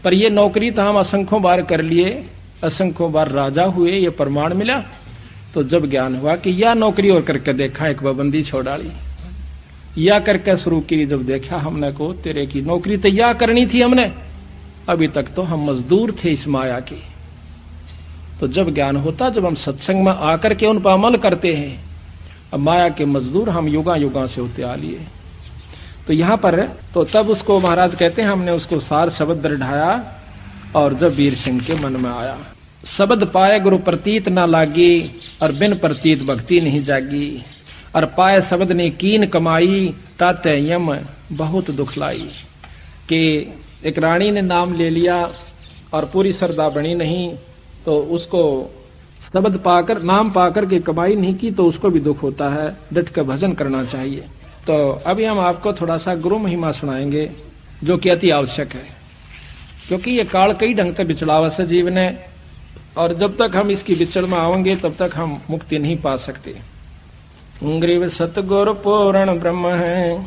पर ये नौकरी तो हम असंख्यों बार कर लिए, असंख्यों बार राजा हुए, ये प्रमाण मिला। तो जब ज्ञान हुआ कि यह नौकरी और करके देखा, एक बंदी छोड़ाली या करके शुरू की, जब देखा हमने को तेरे की नौकरी तो या करनी थी हमने, अभी तक तो हम मजदूर थे इस माया के। तो जब ज्ञान होता, जब हम सत्संग में आकर के उन पर अमल करते हैं, अब माया के मजदूर हम युगा युगा से होते आ लिए। तो यहाँ पर तो तब उसको महाराज कहते हैं हमने उसको सार शब्द ढाया, और जब वीर सिंह के मन में आया, शब्द पाए गुरु प्रतीत ना लागी, और बिन प्रतीत भक्ति नहीं जागी। और पाए शब्द ने कीन कमाई, ताते यम बहुत दुख लाई। कि एक रानी ने नाम ले लिया और पूरी श्रद्धा बनी नहीं, तो उसको शब्द पाकर, नाम पाकर के कमाई नहीं की, तो उसको भी दुख होता है। डट कर भजन करना चाहिए। तो अभी हम आपको थोड़ा सा गुरु महिमा सुनाएंगे, जो कि अति आवश्यक है, क्योंकि ये काल कई ढंग से बिचड़ावा से जीवन है, और जब तक हम इसकी बिचड़ में आवेंगे तब तक हम मुक्ति नहीं पा सकते। ग्रीव सतगुरु पूर्ण ब्रह्म है,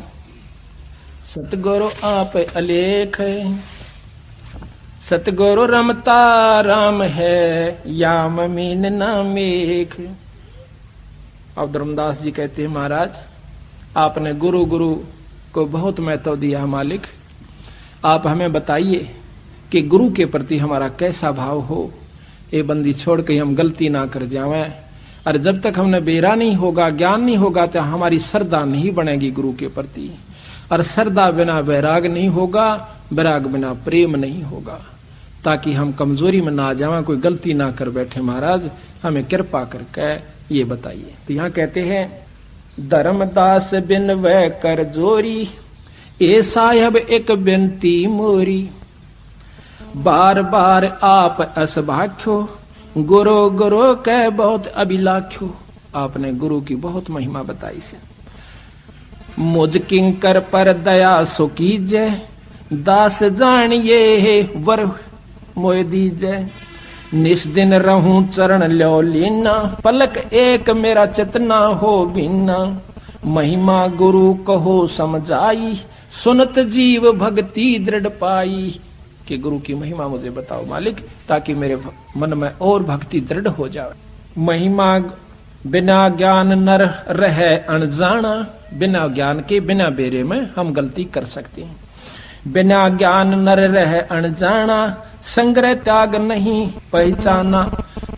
सतगुरु आप अलेख है, सतगुरु रमता राम है, याम मीन नामेख। अब धर्मदास जी कहते हैं, महाराज आपने गुरु गुरु को बहुत महत्व दिया मालिक, आप हमें बताइए कि गुरु के प्रति हमारा कैसा भाव हो। ये बंदी छोड़ के हम गलती ना कर जावें, और जब तक हमने बेरा नहीं होगा, ज्ञान नहीं होगा, तो हमारी श्रद्धा नहीं बनेगी गुरु के प्रति, और श्रद्धा बिना वैराग नहीं होगा, वैराग बिना प्रेम नहीं होगा, ताकि हम कमजोरी में ना जावें, कोई गलती ना कर बैठे। महाराज हमें कृपा करके ये बताइए। तो यहाँ कहते हैं, धर्मदास बिन वह कर जोरी, ए साहब एक बिनती मोरी, बार बार आप असभाख्यो, गुरु गुरु कह बहुत अभिलाख्यो। आपने गुरु की बहुत महिमा बताई से। मुझ किंकर पर दया सो कीजय, दास जान ये है वर मोय दीजय, निस दिन रहूं चरण लो लीना, पलक एक मेरा चितना हो बिना, महिमा गुरु कहो समझाई, सुनत जीव भक्ति दृढ़ पाई। कि गुरु की महिमा मुझे बताओ मालिक, ताकि मेरे मन में और भक्ति दृढ़ हो जाए। महिमा बिना ज्ञान नर रहे अनजाना, बिना ज्ञान के बिना बेरे में हम गलती कर सकते हैं। बिना ज्ञान नर रहे अनजाना, संग्रह त्याग नहीं पहचाना,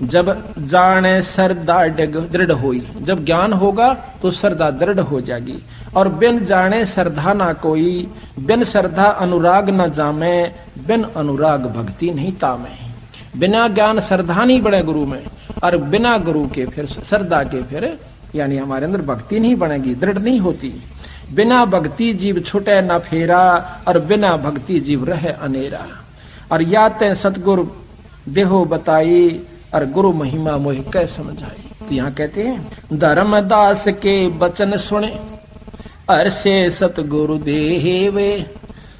जब जाने श्रद्धा दृढ़ होई। जब ज्ञान होगा तो श्रद्धा दृढ़ हो जाएगी, और बिन जाने श्रद्धा ना कोई, बिन श्रद्धा अनुराग न जामे, बिन अनुराग भक्ति नहीं तामे। बिना ज्ञान श्रद्धा नहीं बढ़े गुरु में, और बिना गुरु के फिर श्रद्धा के फिर यानी हमारे अंदर भक्ति नहीं बनेगी, दृढ़ नहीं होती। बिना भक्ति जीव छुटे न फेरा, और बिना भक्ति जीव रहे अनेरा। और या ते सतगुरु देहो बताई, और गुरु महिमा मोह कै समझाई। तो यहाँ कहते हैं, धर्मदास के वचन सुने, अरसे सतगुरु देवे,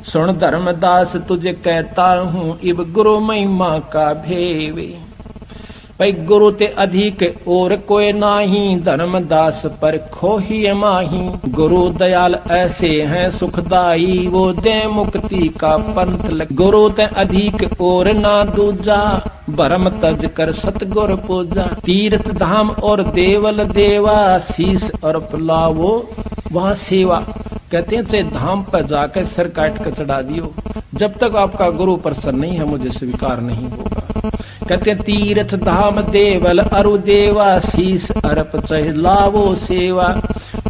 सुन धर्मदास तुझे कहता हूँ, इब गुरु महिमा का भेवे। भाई गुरु ते अधिक और कोई नाही, धर्मदास पर खोही माही। गुरु दयाल ऐसे हैं सुखदाई, वो दे मुक्ति का पंथ लग। गुरु ते अधिक और ना दूजा, भरम तज कर सतगुर पूजा। तीर्थ धाम और देवल देवा, शीस और पलावो वहाँ सेवा। कहते हैं चाहे धाम पर जाकर सर काट कर चढ़ा दियो, जब तक आपका गुरु प्रसन्न नहीं है मुझे स्वीकार नहीं होगा। कहते हैं तीर्थ धाम देवल अरु देवा, शीस अरप चह लावो सेवा।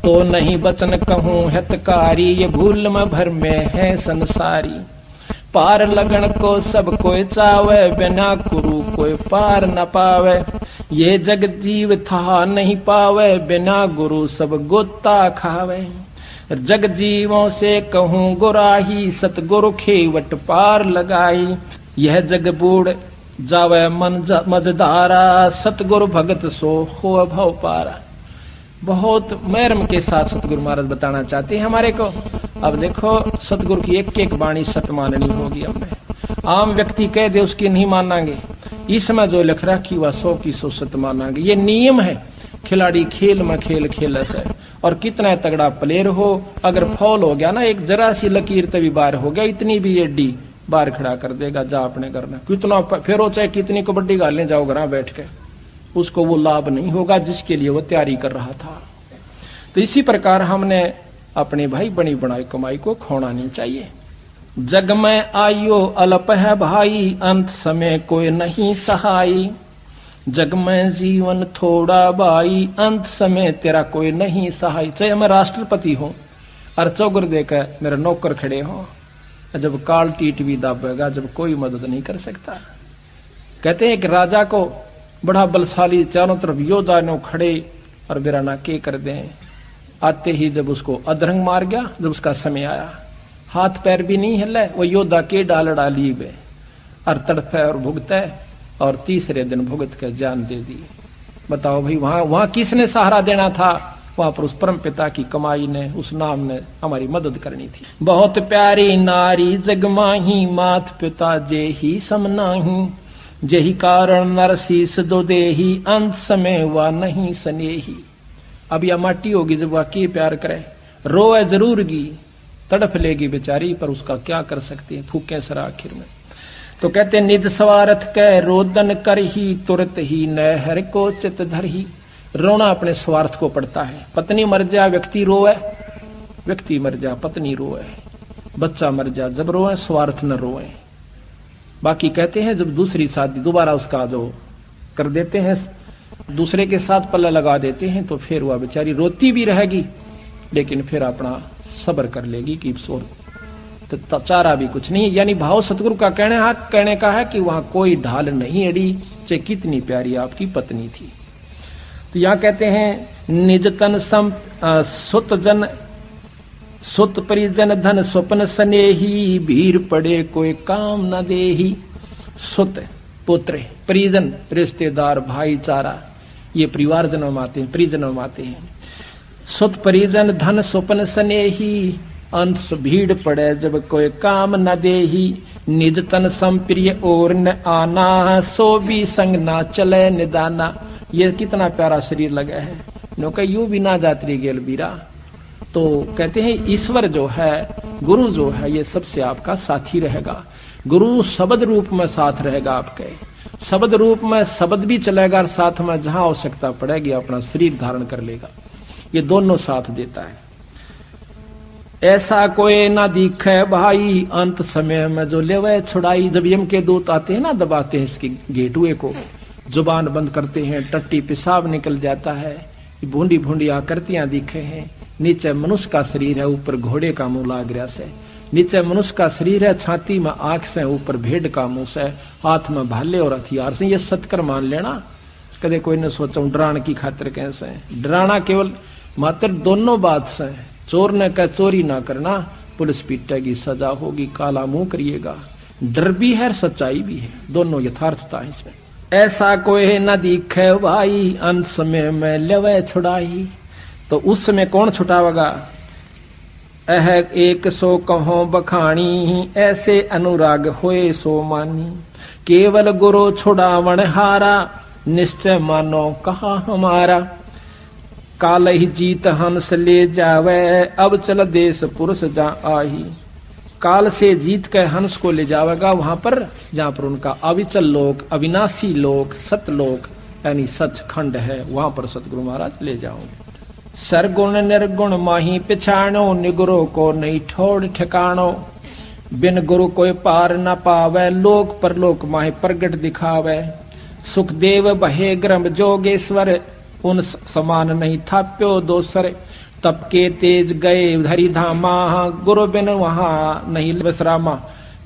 तो नहीं बचन कहूँ हितकारी, ये भूल में भर में है संसारी। पार लगन को सब कोई चावे, बिना गुरु कोई पार न पावे। ये जग जीव था नहीं पावे, बिना गुरु सब गोता खावे। जग जीवों से कहूँ गुराही, सतगुरु खेवट पार लगाई। यह जग बूढ़ जावे मन मजदारा, सतगुरु भगत सो हो भव पारा। बहुत मर्म के साथ सतगुरु महाराज बताना चाहते हैं हमारे को। अब देखो सतगुरु की एक एक वाणी सत माननी होगी हमें। आम व्यक्ति कह दे उसकी नहीं मानांगे, इसमें जो लिख रखी वह 100 की 100 सत मानांगे। ये नियम है, खिलाड़ी खेल में खेल खेल से। और कितना तगड़ा प्लेयर हो, अगर फॉल हो गया ना, एक जरा सी लकीर तभी बार हो गया, इतनी भी एडी बार खड़ा कर देगा, जा अपने करना। कितना फिर हो चाहे कितनी कबड्डी गालने जाओ घर बैठ के, उसको वो लाभ नहीं होगा जिसके लिए वो तैयारी कर रहा था। तो इसी प्रकार हमने अपने भाई बनी बनाई कमाई को खोना नहीं चाहिए। जग में आयो अल्प है भाई, अंत समय कोई नहीं सहाई। जग में जीवन थोड़ा भाई, अंत समय तेरा कोई नहीं सहाय। चाहे मैं राष्ट्रपति हूं और चौगर देकर मेरे नौकर खड़े हो, जब काल टीट भी दाबेगा, जब कोई मदद नहीं कर सकता। कहते हैं कि राजा को बड़ा बलशाली चारों तरफ योद्धा नो खड़े और बिराना के कर दें। आते ही जब उसको अधरंग मार गया, जब उसका समय आया, हाथ पैर भी नहीं हिले, वो योद्धा के डाल डाली बे और तड़फे और भुगते, और तीसरे दिन भुगत के जान दे दी। बताओ भाई, वहां किसने सहारा देना था? वहां पर उस परम पिता की कमाई ने, उस नाम ने हमारी मदद करनी थी। बहुत प्यारी नारी जगमाही, मात पिता जे ही समनाही। जेही कारण नरसीस दो देही, अंत समय वह नहीं सनेही। अब यह माटी होगी जब वह के प्यार करे, रोए जरूरगी तड़फ लेगी बेचारी, पर उसका क्या कर सकती है, फूके सर आखिर में। तो कहते निज स्वार्थ कै रोदन कर ही तुरत ही न हर को चित धर ही। रोना अपने स्वार्थ को पड़ता है। पत्नी मर जा व्यक्ति रोए, व्यक्ति मर जा पत्नी रोए, बच्चा मर जा जब रोए, स्वार्थ न रोए। बाकी कहते हैं जब दूसरी शादी दोबारा उसका जो कर देते हैं, दूसरे के साथ पल्ला लगा देते हैं, तो फिर वह बेचारी रोती भी रहेगी, लेकिन फिर अपना सब्र कर लेगी कि तो चारा भी कुछ नहीं। यानी भाव सतगुरु का कहने का है कि वहां कोई ढाल नहीं अड़ी, चाहे कितनी प्यारी आपकी पत्नी थी। तो यहाँ कहते हैं निज तन सुत जन सुत परिजन धन स्वप्न स्नेही, भीर पड़े कोई काम न देही। सुत पुत्र, परिजन रिश्तेदार, भाईचारा, ये परिवार जन्म आते हैं, परिजन्म आते हैं। सुत परिजन धन स्वप्न स्नेही, अंश भीड़ पड़े जब कोई काम न देही। निज तन संप्रिय और न आना, सो भी संग ना चले निदाना। ये कितना प्यारा शरीर लगा है, नो यूं भी ना जात्री गेल बीरा। तो कहते हैं ईश्वर जो है, गुरु जो है, ये सबसे आपका साथी रहेगा। गुरु शब्द रूप में साथ रहेगा आपके, शब्द रूप में शब्द भी चलेगा, और साथ में जहां आवश्यकता पड़ेगी अपना शरीर धारण कर लेगा। ये दोनों साथ देता है। ऐसा कोई ना दिखे भाई, अंत समय में जो लेवे छुड़ाई। जब यम के दूत आते हैं ना, दबाते हैं इसके गेटुए को, जुबान बंद करते हैं, टट्टी पेशाब निकल जाता है, भूंडी भूंडी आकृतियां दिखे हैं। नीचे मनुष्य का शरीर है, ऊपर घोड़े का मुंह लाग रहा से। नीचे मनुष्य का शरीर है, छाती में आंख से, ऊपर भेड़ का मुंह से, हाथ में भाले और हथियार से। ये सत्कर मान लेना, कदे कोई ने सोचा डराने की खातिर कैसे। डराना केवल मात्र दोनों बात से, चोर ने कह चोरी ना करना, पुलिस पीटेगी, सजा होगी, काला मुंह करिएगा। डर भी है, सच्चाई भी है, दोनों यथार्थता है इसमें। ऐसा कोई न दिखे भाई, अंत समय में लेवे छुड़ाई। तो उस समय कौन छुटावेगा? एह एक सो कहो बखानी, ऐसे अनुराग होए सो मानी। केवल गुरु छुड़ावण हारा, निश्चय मानो कहा हमारा। काल ही जीत हंस ले जावे, अब चल देश पुरुष जा आही। काल से जीत के हंस को ले जावेगा वहां पर जहां पर उनका अविचल लोक, अविनाशी लोक, सतलोक यानी सचखंड है, वहां पर सतगुरु महाराज ले जाओगे। सरगुण निर्गुण माही पिछाणो, निगुरु को नहीं ठोड़ ठिकाणो। बिन गुरु कोई पार न पावे, लोक परलोक माही प्रगट दिखावे। सुखदेव बहे ग्रम जोगेश्वर, उन समान नहीं थाप्यो दोसर। तप के तेज गए धरी धामा, गुरु बिन वहां नहीं विश्रामा।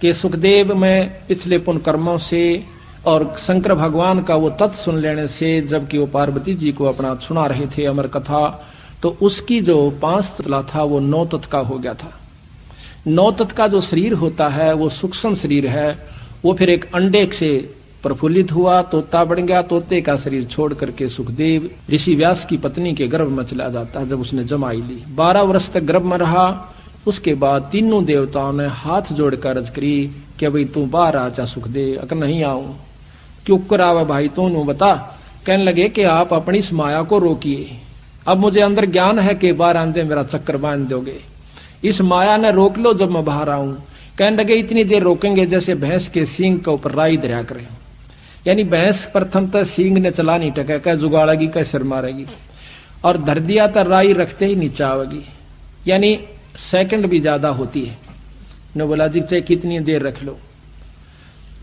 के सुखदेव में पिछले पुण्य कर्मों से और शंकर भगवान का वो तत्व सुन लेने से, जबकि वो पार्वती जी को अपना सुना रहे थे अमर कथा, तो उसकी जो 5 तत्व था वो 9 तत्व का हो गया था। 9 तत्व का जो शरीर होता है वो सूक्ष्म शरीर है। वो फिर एक अंडे से प्रफुल्लित हुआ, तोता बन गया, तोते का शरीर छोड़ करके सुखदेव ऋषि व्यास की पत्नी के गर्भ में चला जाता है। जब उसने जमाई ली, 12 वर्ष तक गर्भ में रहा। उसके बाद तीनों देवताओं ने हाथ जोड़कर अर्ज करी कि भाई तू बाहर आ जा सुखदेव। अगर नहीं आऊं क्यों करावे भाई तू नू बता। कहने लगे कि आप अपनी इस माया को रोकिए, अब मुझे अंदर ज्ञान है कि बाहर आंदे मेरा चक्कर बांध दोगे, इस माया ने रोक लो जब मैं बाहर आऊं। कहने लगे इतनी देर रोकेंगे जैसे भैंस के सींग के ऊपर राई दरिया करे, यानी भैंस प्रथम तक सींग ने चला नहीं टका, कह जुगाड़ेगी कह सिर मारेगी, और धर दिया तो राई रखते ही नीचे आवेगी, यानी सेकंड भी ज्यादा होती है। ने बोला जी चाहे कितनी देर रख लो,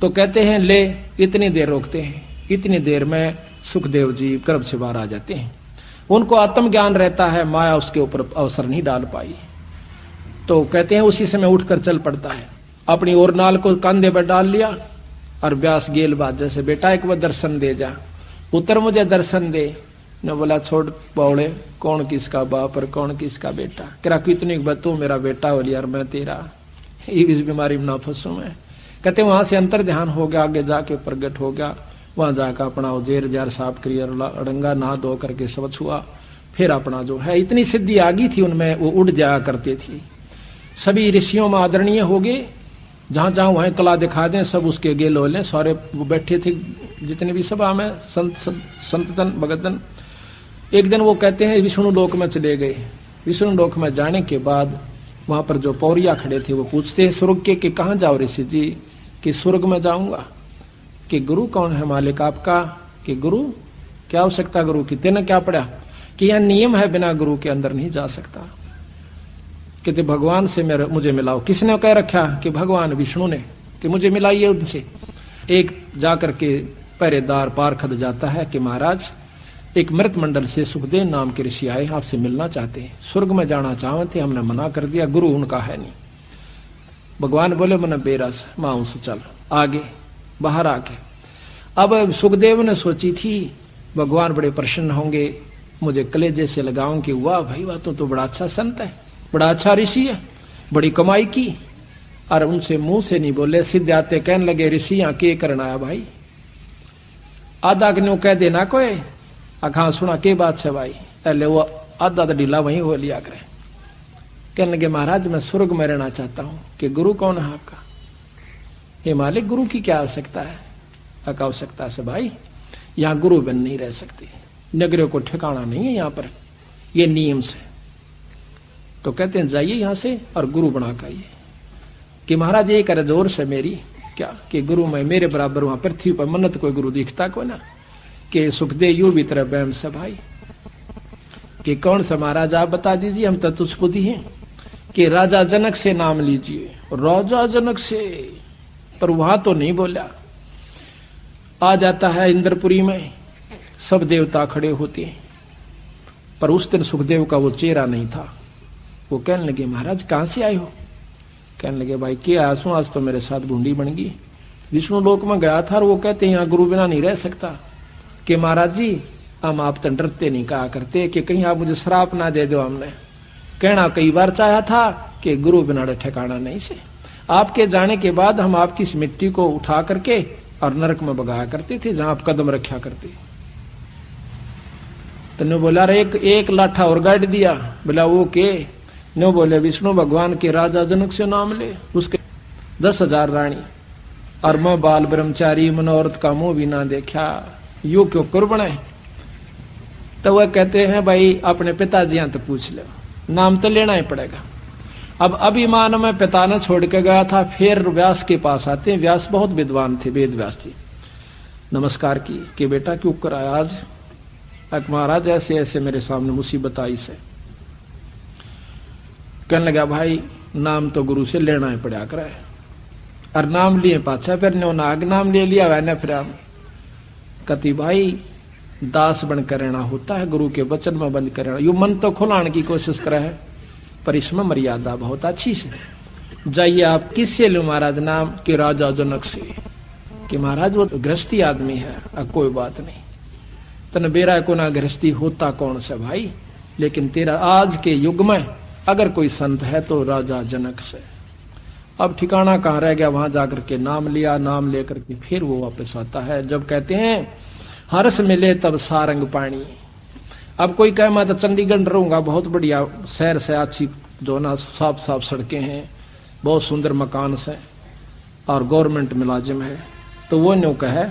तो कहते हैं ले इतनी देर रोकते हैं। इतनी देर में सुखदेव जी गर्भ से बाहर आ जाते हैं। उनको आत्मज्ञान रहता है, माया उसके ऊपर अवसर नहीं डाल पाई। तो कहते हैं उसी समय उठकर चल पड़ता है, अपनी ओर नाल को कंधे पर डाल लिया और व्यास गेल बात जैसे बेटा एक बार दर्शन दे जा, पुत्र मुझे दर्शन दे। ने बोला छोड़ पौड़े, कौन किसका बाप और कौन किसका बेटा। करा कितनी तू मेरा बेटा हो लिया और मैं तेरा, इस बीमारी में ना फंसू मैं। कहते वहां से अंतर ध्यान हो गया, आगे जाके प्रगट हो गया। वहां जाकर अपना जेर जार साफ करिए, अड़ंगा नहा धो करके सब छुआ, फिर अपना जो है इतनी सिद्धि आ गई थी उनमें, वो उड़ जाया करते थे। सभी ऋषियों में आदरणीय हो गए, जहां जहां वहां कला दिखा दें सब उसके गेल हो लें। सारे वो बैठे थे जितने भी सभा में संतन भगतन। एक दिन वो कहते हैं विष्णु लोक में चले गए। विष्णु लोक में जाने के बाद वहां पर जो पौरिया खड़े थे वो पूछते हैं स्वर्ग के कि कहाँ जाओ ऋषि जी? कि स्वर्ग में जाऊंगा। कि गुरु कौन है मालिक आपका? कि गुरु क्या आवश्यकता गुरु की? तेने क्या पढ़ा? कि यह नियम है बिना गुरु के अंदर नहीं जा सकता। कहते भगवान से मुझे मिलाओ। किसने कह रखा? कि भगवान विष्णु ने, कि मुझे मिलाइए उनसे। एक जाकर के पहरेदार पारखद जाता है कि महाराज एक मृत मंडल से सुखदेव नाम के ऋषि आए, आपसे मिलना चाहते हैं, स्वर्ग में जाना चाहते, हमने मना कर दिया, गुरु उनका है नहीं। भगवान बोले मन बेरस माउस चल आगे, बाहर आके। अब सुखदेव ने सोची थी भगवान बड़े प्रसन्न होंगे, मुझे कलेजे से लगाऊं कि वाह भाई वाह तो बड़ा अच्छा संत है, बड़ा अच्छा ऋषि है, बड़ी कमाई की। और उनसे मुंह से नहीं बोले, सीधे आते कहने लगे ऋषि यहाँ के करना आया भाई? आधा क्यों कह देना कोई अखा सुना के बात से भाई, पहले वो आधा तो ढीला वहीं हो लिया करे। कहने लगे महाराज मैं स्वर्ग में रहना चाहता हूं। कि गुरु कौन है आपका? हे मालिक गुरु की क्या आवश्यकता है? क्या आवश्यकता से भाई, यहाँ गुरु बन नहीं रह सकती, नगरों को ठिकाना नहीं है यहाँ पर, ये नियम से। तो कहते हैं जाइए यहाँ से और गुरु बना कर आइए। कि महाराज ये करे जोर से मेरी क्या? कि गुरु में मेरे बराबर वहां पृथ्वी पर मन्नत कोई गुरु दिखता को ना? कि सुखदेव यू भी तरह बैम से भाई। कि कौन सा महाराज आप बता दीजिए, हम तो तुझपुदी हैं। कि राजा जनक से नाम लीजिए। राजा जनक से, पर वहां तो नहीं बोला। आ जाता है इंद्रपुरी में, सब देवता खड़े होते हैं, पर उस दिन सुखदेव का वो चेहरा नहीं था। वो कहने लगे महाराज कहां से आए हो? कहने लगे भाई क्या आंसू, आज तो मेरे साथ बूंदी बन गई। विष्णु लोक में गया था और वो कहते हैं यहाँ गुरु बिना नहीं रह सकता। कि महाराज जी हम आप तो डरते नहीं कहा करते कि कहीं आप मुझे श्राप ना दे दो। हमने कहना कई बार चाहा था कि गुरु बिना ठिकाना नहीं से। आपके जाने के बाद हम आपकी इस मिट्टी को उठा करके और नरक में बगाया करते थे जहां आप कदम रखा करते। तो बोला रे एक लाठा और गाड़ दिया। बोला वो के? नो बोले विष्णु भगवान के राजा जनक से नाम ले, उसके 10,000 रानी, और मैं बाल ब्रह्मचारी मनोरथ का मुंह भी ना देखा, यू क्यों कुर्बन है? तो वह कहते हैं भाई अपने पिताजी यहां तो पूछ लो, नाम तो लेना ही पड़ेगा। अब अभिमान में पिता ने छोड़ के गया था, फिर व्यास के पास आते हैं। व्यास बहुत विद्वान थे, वेद व्यास जी। नमस्कार की कि बेटा क्यों कराया आज? महाराज ऐसे ऐसे मेरे सामने मुसीबत आई से। कहने लगा भाई नाम तो गुरु से लेना ही पड़ा करे। और नाम लिए पाछा फिर नाग नाम ले लिया वैने फिर हम कति भाई दास बनकर रहना होता है, गुरु के वचन में बंद कर रहना। यू मन तो खुलाने की कोशिश करे है, पर इसमें मर्यादा बहुत अच्छी से। जाइए आप किससे लो महाराज नाम? के राजा जनक से। कि महाराज वो गृहस्थी आदमी है। अब कोई बात नहीं, तन बेरा को ना गृहस्थी होता कौन सा भाई, लेकिन तेरा आज के युग में अगर कोई संत है तो राजा जनक से। अब ठिकाना कहाँ रह गया? वहां जाकर के नाम लिया, नाम लेकर के फिर वो वापस आता है। जब कहते हैं हर्ष मिले तब सारंग पानी। अब कोई कहे मैं तो चंडीगढ़ रहूंगा, बहुत बढ़िया शहर से अच्छी जो ना साफ साफ सड़कें हैं, बहुत सुंदर मकान से, और गवर्नमेंट मुलाजिम है, तो वो न्यू कहे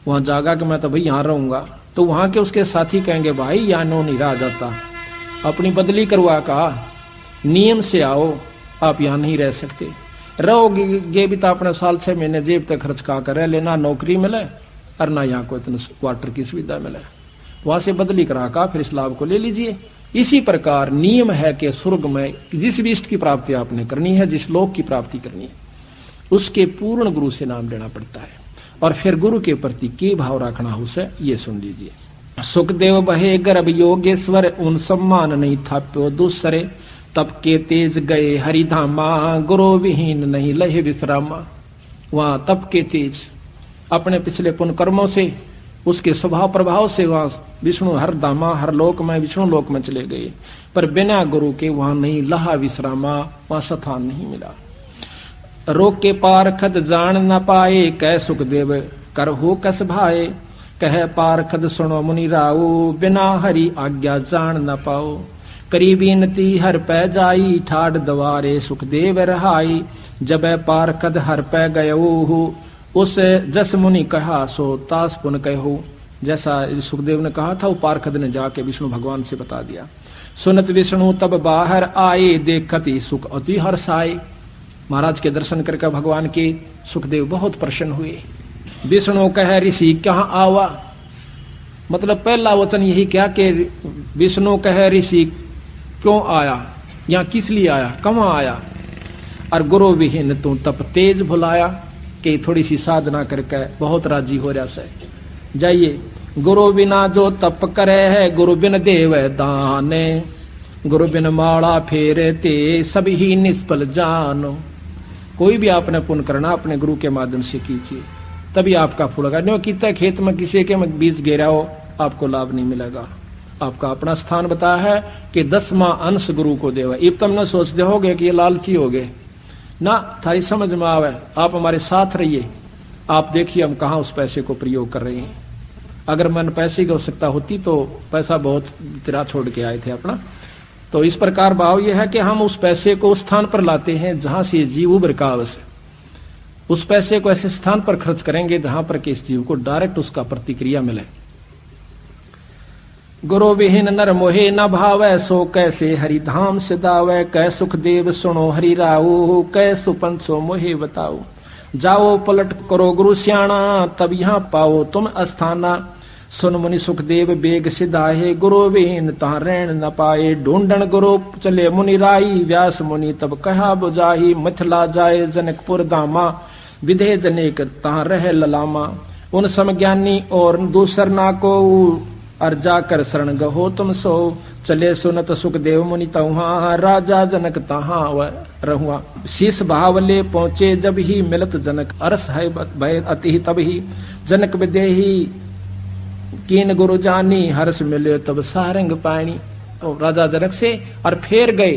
वहां जागा कि मैं तो भाई यहाँ रहूंगा। तो वहां के उसके साथी कहेंगे भाई यहाँ नो नहीं रहा जाता, अपनी बदली करवा का नियम से आओ, आप यहाँ नहीं रह सकते। रहोगे भी तो अपने साल 6 महीने जेब तक खर्च का कर लेना, नौकरी मिले और ना यहाँ को इतने क्वार्टर की सुविधा मिले, वहां से बदली करा का फिर इस लाभ को ले लीजिए। इसी प्रकार नियम है कि स्वर्ग में जिस भी इष्ट की प्राप्ति आपने करनी है, जिस लोक की प्राप्ति करनी है, उसके पूर्ण गुरु से नाम लेना पड़ता है। और फिर गुरु के प्रति के भाव रखना हो से ये सुन लीजिए। सुखदेव बहे गर्भ योगेश्वर, उन सम्मान नहीं थाप्यो दूसरे, तब के तेज गए हरिधामा, गुरु विहीन नहीं लहे विश्रामा। वहां तप के तेज अपने पिछले पुण्य कर्मों से, उसके स्वभाव प्रभाव से वहां विष्णु हर धामा, हर लोक में विष्णु लोक में चले गए, पर बिना गुरु के वहां नहीं लहा विश्रामा, वहां स्थान नहीं मिला। रोक के पारखद जान न पाए, कह सुखदेव कर हो कस भाए, कह पारखद सुनो मुनि राओ, बिना हरि आज्ञा जान न पाओ। करीबी नती हर पै जाई, ठाड दवारे सुखदेव रहाई, जब पारखद हर पै गयो, उस जस मुनि कहा सो तास पुन कहो। जैसा सुखदेव ने कहा था वो पारखद ने जाके विष्णु भगवान से बता दिया। सुनत विष्णु तब बाहर आए, देखती सुख अति हर्षाए। महाराज के दर्शन करके भगवान के सुखदेव बहुत प्रसन्न हुए। विष्णु कह ऋषि कहाँ आवा, मतलब पहला वचन यही क्या कि विष्णु कह ऋषि क्यों आया, यहाँ किस लिए आया, कहाँ आया। और गुरु विहीन तू तप तेज भुलाया, कि थोड़ी सी साधना करके बहुत राजी हो रहा से। जाइए, गुरु बिना जो तप करे है, गुरु बिन देव दाने, गुरु बिन माला फेरते सब ही निष्फल जानो। कोई भी आपने पुण्य करना अपने गुरु के माध्यम से कीजिए, तभी आपका फल होगा। न्यों कितना खेत में किसी के बीज गिरा हो, आपको लाभ नहीं मिलेगा। आपका अपना स्थान बताया है कि 10वां अंश गुरु को देवा। इब तुम न सोचते होगे कि ये लालची हो गए ना, थारी समझ में आवे। आप हमारे साथ रहिए, आप देखिए हम कहाँ उस पैसे को प्रयोग कर रहे हैं। अगर मन पैसे की आवश्यकता होती तो पैसा बहुत तिरा छोड़ के आए थे अपना। तो इस प्रकार भाव यह है कि हम उस पैसे को उस स्थान पर लाते हैं जहां से जीव उभर का आवश्यक। उस पैसे को ऐसे स्थान पर खर्च करेंगे जहां पर कि इस जीव को डायरेक्ट उसका प्रतिक्रिया मिले। गुरु विहीन नर मोहे न भावै, सो कैसे हरिधाम से दावै। कै सुख देव सुनो हरि राऊ, कै सुपन सो मोहे बताओ। जाओ पलट करो गुरु स्याणा, तब यहाँ पाओ तुम अस्थाना। सुन मुनि सुखदेव बेग सिधाहे, गुरु विहीन तहाँ रहन न पाए। ढूंढन गुरु चले मुनि राई, व्यास मुनि तब कहा बुझाही। मिथिला जाए जनकपुर दामा, विधे जनेक तहाँ रह ललामा। उन समज्ञानी और दूसर ना को, और जाकर शरण गहो तुम सो। चले सुनत सुखदेव मुनि तहुआ, राजा जनक तहाँ रहुआ। शीस भावले पहुंचे जब ही, मिलत जनक अरस है भय अति तब ही। जनक विदेही कीन गुरु जानी, हर्ष मिले तब सारंग पाणी। राजा जनक से और फेर गए,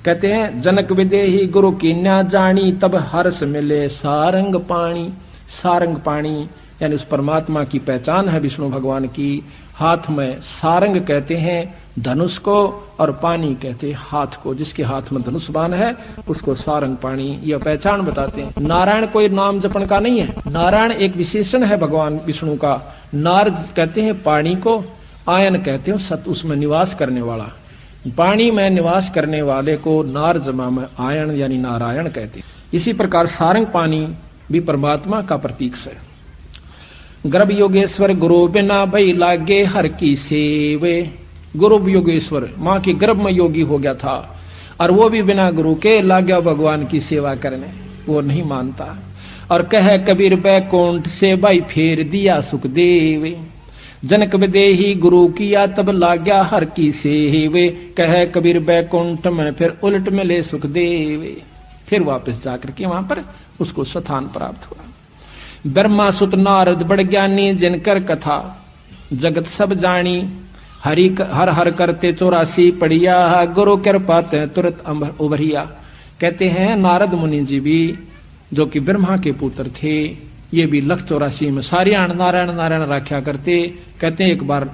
कहते हैं जनक विदेही गुरु कीन्या जानी, तब हर्ष मिले सारंग पाणी। सारंग पाणी यानी उस परमात्मा की पहचान है विष्णु भगवान की। हाथ में सारंग कहते हैं धनुष को, और पानी कहते हैं हाथ को। जिसके हाथ में धनुष बाण है उसको सारंग पाणी, यह पहचान बताते हैं। नारायण कोई नाम जपन का नहीं है, नारायण एक विशेषण है भगवान विष्णु का। नार कहते हैं पानी को, आयन कहते हैं सत उसमें निवास करने वाला। पानी में निवास करने वाले को नार जमा में आयन यानी नारायण कहते हैं। इसी प्रकार सारंग पानी भी परमात्मा का प्रतीक है। गर्भ योगेश्वर गुरु बिना भई लागे हर की सेवे। गुरु योगेश्वर माँ के गर्भ में योगी हो गया था, और वो भी बिना गुरु के लाग गया भगवान की सेवा करने, वो नहीं मानता। और कह कबीर बैकुंठ से भाई फेर दिया सुखदेव। जनक विदेही गुरु किया तब लाग्या हर की सेवे। कह कबीर बैकुंठ में फिर उलट मिले सुखदेव। फिर वापस जाकर के वहां पर उसको स्थान प्राप्त हुआ। ब्रह्मा सुत नारद बड़ ज्ञानी, जिनकर कथा जगत सब जानी। हरि हर हर करते 84 पढ़िया, गुरु कृपा ते तुरंत उभरिया। कहते हैं नारद मुनि जी भी, जो कि ब्रह्मा के पुत्र थे, ये भी 184 में सारियाण नारायण नारायण राख्या करते। कहते हैं एक बार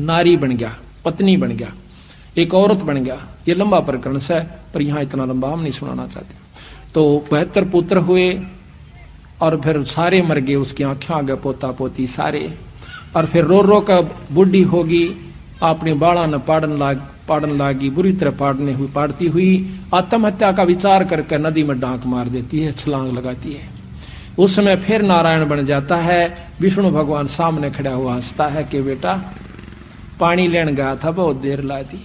नारी बन गया, पत्नी बन गया, एक औरत बन गया। ये लंबा प्रकरण है, पर यहाँ इतना लंबा हम नहीं सुनाना चाहते। तो 72 पुत्र हुए, और फिर सारे मर गए, उसकी आंखें आ गए, पोता पोती सारे। और फिर रो रो कर बुढ़ी होगी, अपनी बाड़ा न पाड़न लागी, बुरी तरह पाड़ती हुई आत्महत्या का विचार करके नदी में डांक मार देती है, छलांग लगाती है। उस समय फिर नारायण बन जाता है। विष्णु भगवान सामने खड़ा हुआ हंसता है कि बेटा पानी लेने गया था, बहुत देर ला दी।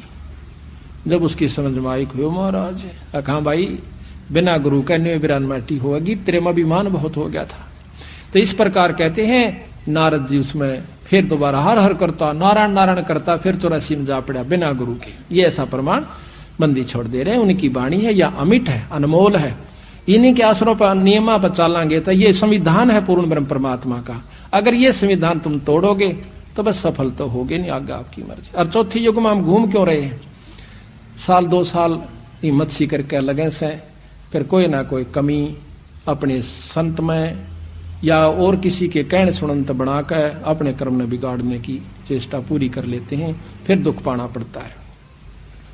जब उसकी समझ में आई, महाराज कहा भाई बिना गुरु के न्यू बिरान माटी होगी, तेरे में अभिमान बहुत हो गया था। तो इस प्रकार कहते हैं नारद जी उसमें फिर दोबारा हर हर करता, नारायण नारायण करता, फिर 84 में जा पड़ा बिना गुरु के। ये ऐसा प्रमाण बंदी छोड़ दे रहे हैं। उनकी वाणी है या अमिट है, अनमोल है। इन्हीं के आसरों पर नियमा पर चलेंगे तो ये संविधान है पूर्ण ब्रह्म परमात्मा का। अगर ये संविधान तुम तोड़ोगे तो बस सफल तो होगे नहीं, आगे आपकी मर्जी। और चौथे युग में हम घूम क्यों रहे हैं? साल 2 साल मत्सी करके लगे से, फिर कोई ना कोई कमी अपने संत में या और किसी के कहने सुनंत बनाकर अपने कर्म में बिगाड़ने की चेष्टा पूरी कर लेते हैं, फिर दुख पाना पड़ता है।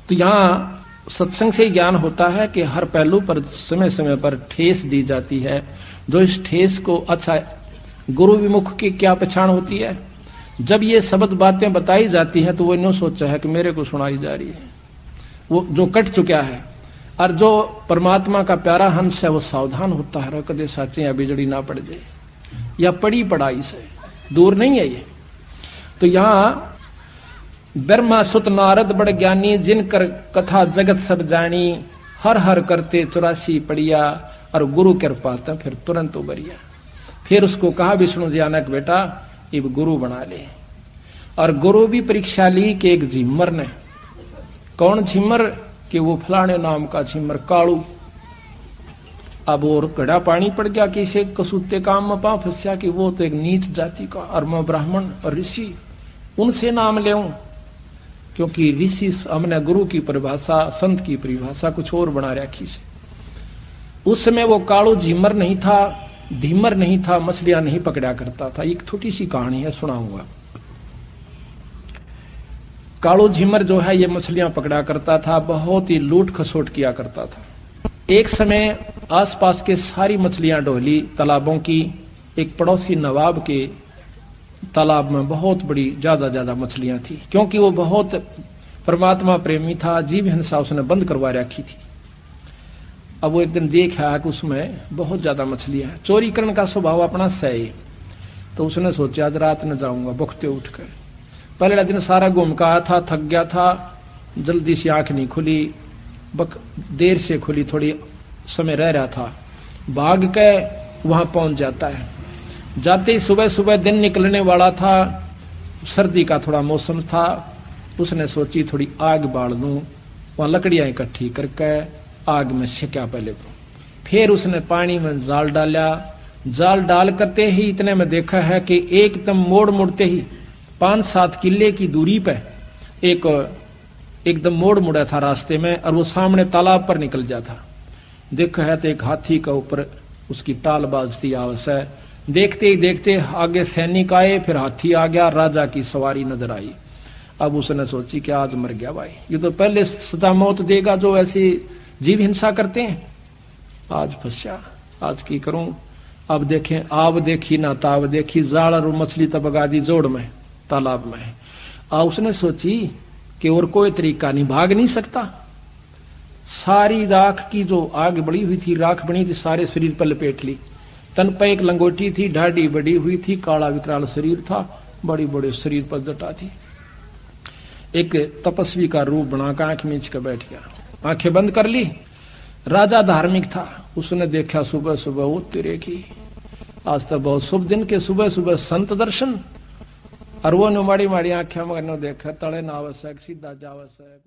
तो यहाँ सत्संग से ज्ञान होता है कि हर पहलू पर समय समय पर ठेस दी जाती है। जो इस ठेस को अच्छा गुरु विमुख की क्या पहचान होती है? जब ये शब्द बातें बताई जाती हैं तो वो यूं सोचा है कि मेरे को सुनाई जा रही है, वो जो कट चुका है, और जो परमात्मा का प्यारा हंस है वो सावधान होता है, कदे साचे या बिजड़ी ना पड़ जाए, या पड़ी पड़ाई से दूर नहीं है ये। तो यहाँ ब्रह्मा सुत नारद बड़ ज्ञानी, जिनकर कथा जगत सब जानी, हर हर करते 84 पड़िया, और गुरु कृपा तो फिर तुरंत उबरिया। फिर उसको कहा विष्णु जी आनक बेटा इब गुरु बना ले। और गुरु भी परीक्षा ली कि एक झिम्मर ने, कौन झिम्मर, कि वो फलाने नाम का झिम्मर कालू। अब और घड़ा पानी पड़ गया कि इसे कसूते काम में पा फंसा कि वो तो एक नीच जाति का, और मैं ब्राह्मण और ऋषि, उनसे नाम ले, क्योंकि ऋषि हमने गुरु की परिभाषा, संत की परिभाषा कुछ और बना रखी से। उस समय वो कालू झिम्मर नहीं था, ढीमर नहीं था, मछलियां नहीं पकड़ा करता था। एक छोटी सी कहानी है, सुनाऊंगा। कालू झिम्मर जो है ये मछलियां पकड़ा करता था, बहुत ही लूट खसोट किया करता था। एक समय आसपास के सारी मछलियां डोली तालाबों की, एक पड़ोसी नवाब के तालाब में बहुत बड़ी ज्यादा मछलियां थी, क्योंकि वो बहुत परमात्मा प्रेमी था, जीव हिंसा उसने बंद करवा रखी थी। अब वो एक दिन देखा कि उसमें बहुत ज्यादा मछलियां हैं, चोरी करने का स्वभाव अपना सही, तो उसने सोचा आज रात न जाऊंगा बखते उठकर। पहले दिन सारा घूम का आया था, थक गया था, जल्दी से आंख नहीं खुली, देर से खुली, थोड़ी समय रह रहा था, भाग के वहां पहुंच जाता है। जाते ही सुबह सुबह दिन निकलने वाला था, सर्दी का थोड़ा मौसम था, उसने सोची थोड़ी आग बाल दूं, वहां लकड़ियां इकट्ठी करके आग में सेका पहले तो। फिर उसने पानी में जाल डाला, जाल डाल करते ही इतने में देखा है कि एकदम मोड़ मुड़ते ही 5-7 किले की दूरी पे एक एकदम मोड़ मुड़ा था रास्ते में, और वो सामने तालाब पर निकल जाता। देखा है तो एक हाथी का ऊपर उसकी टाल बाजती आवश है। देखते ही देखते आगे सैनिक आए, फिर हाथी आ गया, राजा की सवारी नजर आई। अब उसने सोची कि आज मर गया भाई, ये तो पहले सदा मौत देगा जो ऐसी जीव हिंसा करते हैं, आज फंसा, आज की करूं। अब देखें, आब देखी ना ताब देखी, जाल और मछली तबगा दी जोड़ में तालाब में। उसने सोची कि और कोई तरीका नहीं, भाग नहीं सकता। सारी राख की जो आग बड़ी हुई थी, राख बनी थी, सारे शरीर पर लपेट ली। तन पर एक लंगोटी थी, ढाडी बड़ी हुई थी, काला विकराल शरीर था, बड़ी बड़े शरीर पर जटा थी। एक तपस्वी का रूप बनाकर आंख मींच कर बैठ गया, आंखें बंद कर ली। राजा धार्मिक था, उसने देखा सुबह सुबह वो तेरे की, आज तो बहुत शुभ दिन के सुबह सुबह संत दर्शन। और वो माड़ी माड़ी आंखें मगर देखा, तड़े ना आवश्यक सीधा जावश्यक।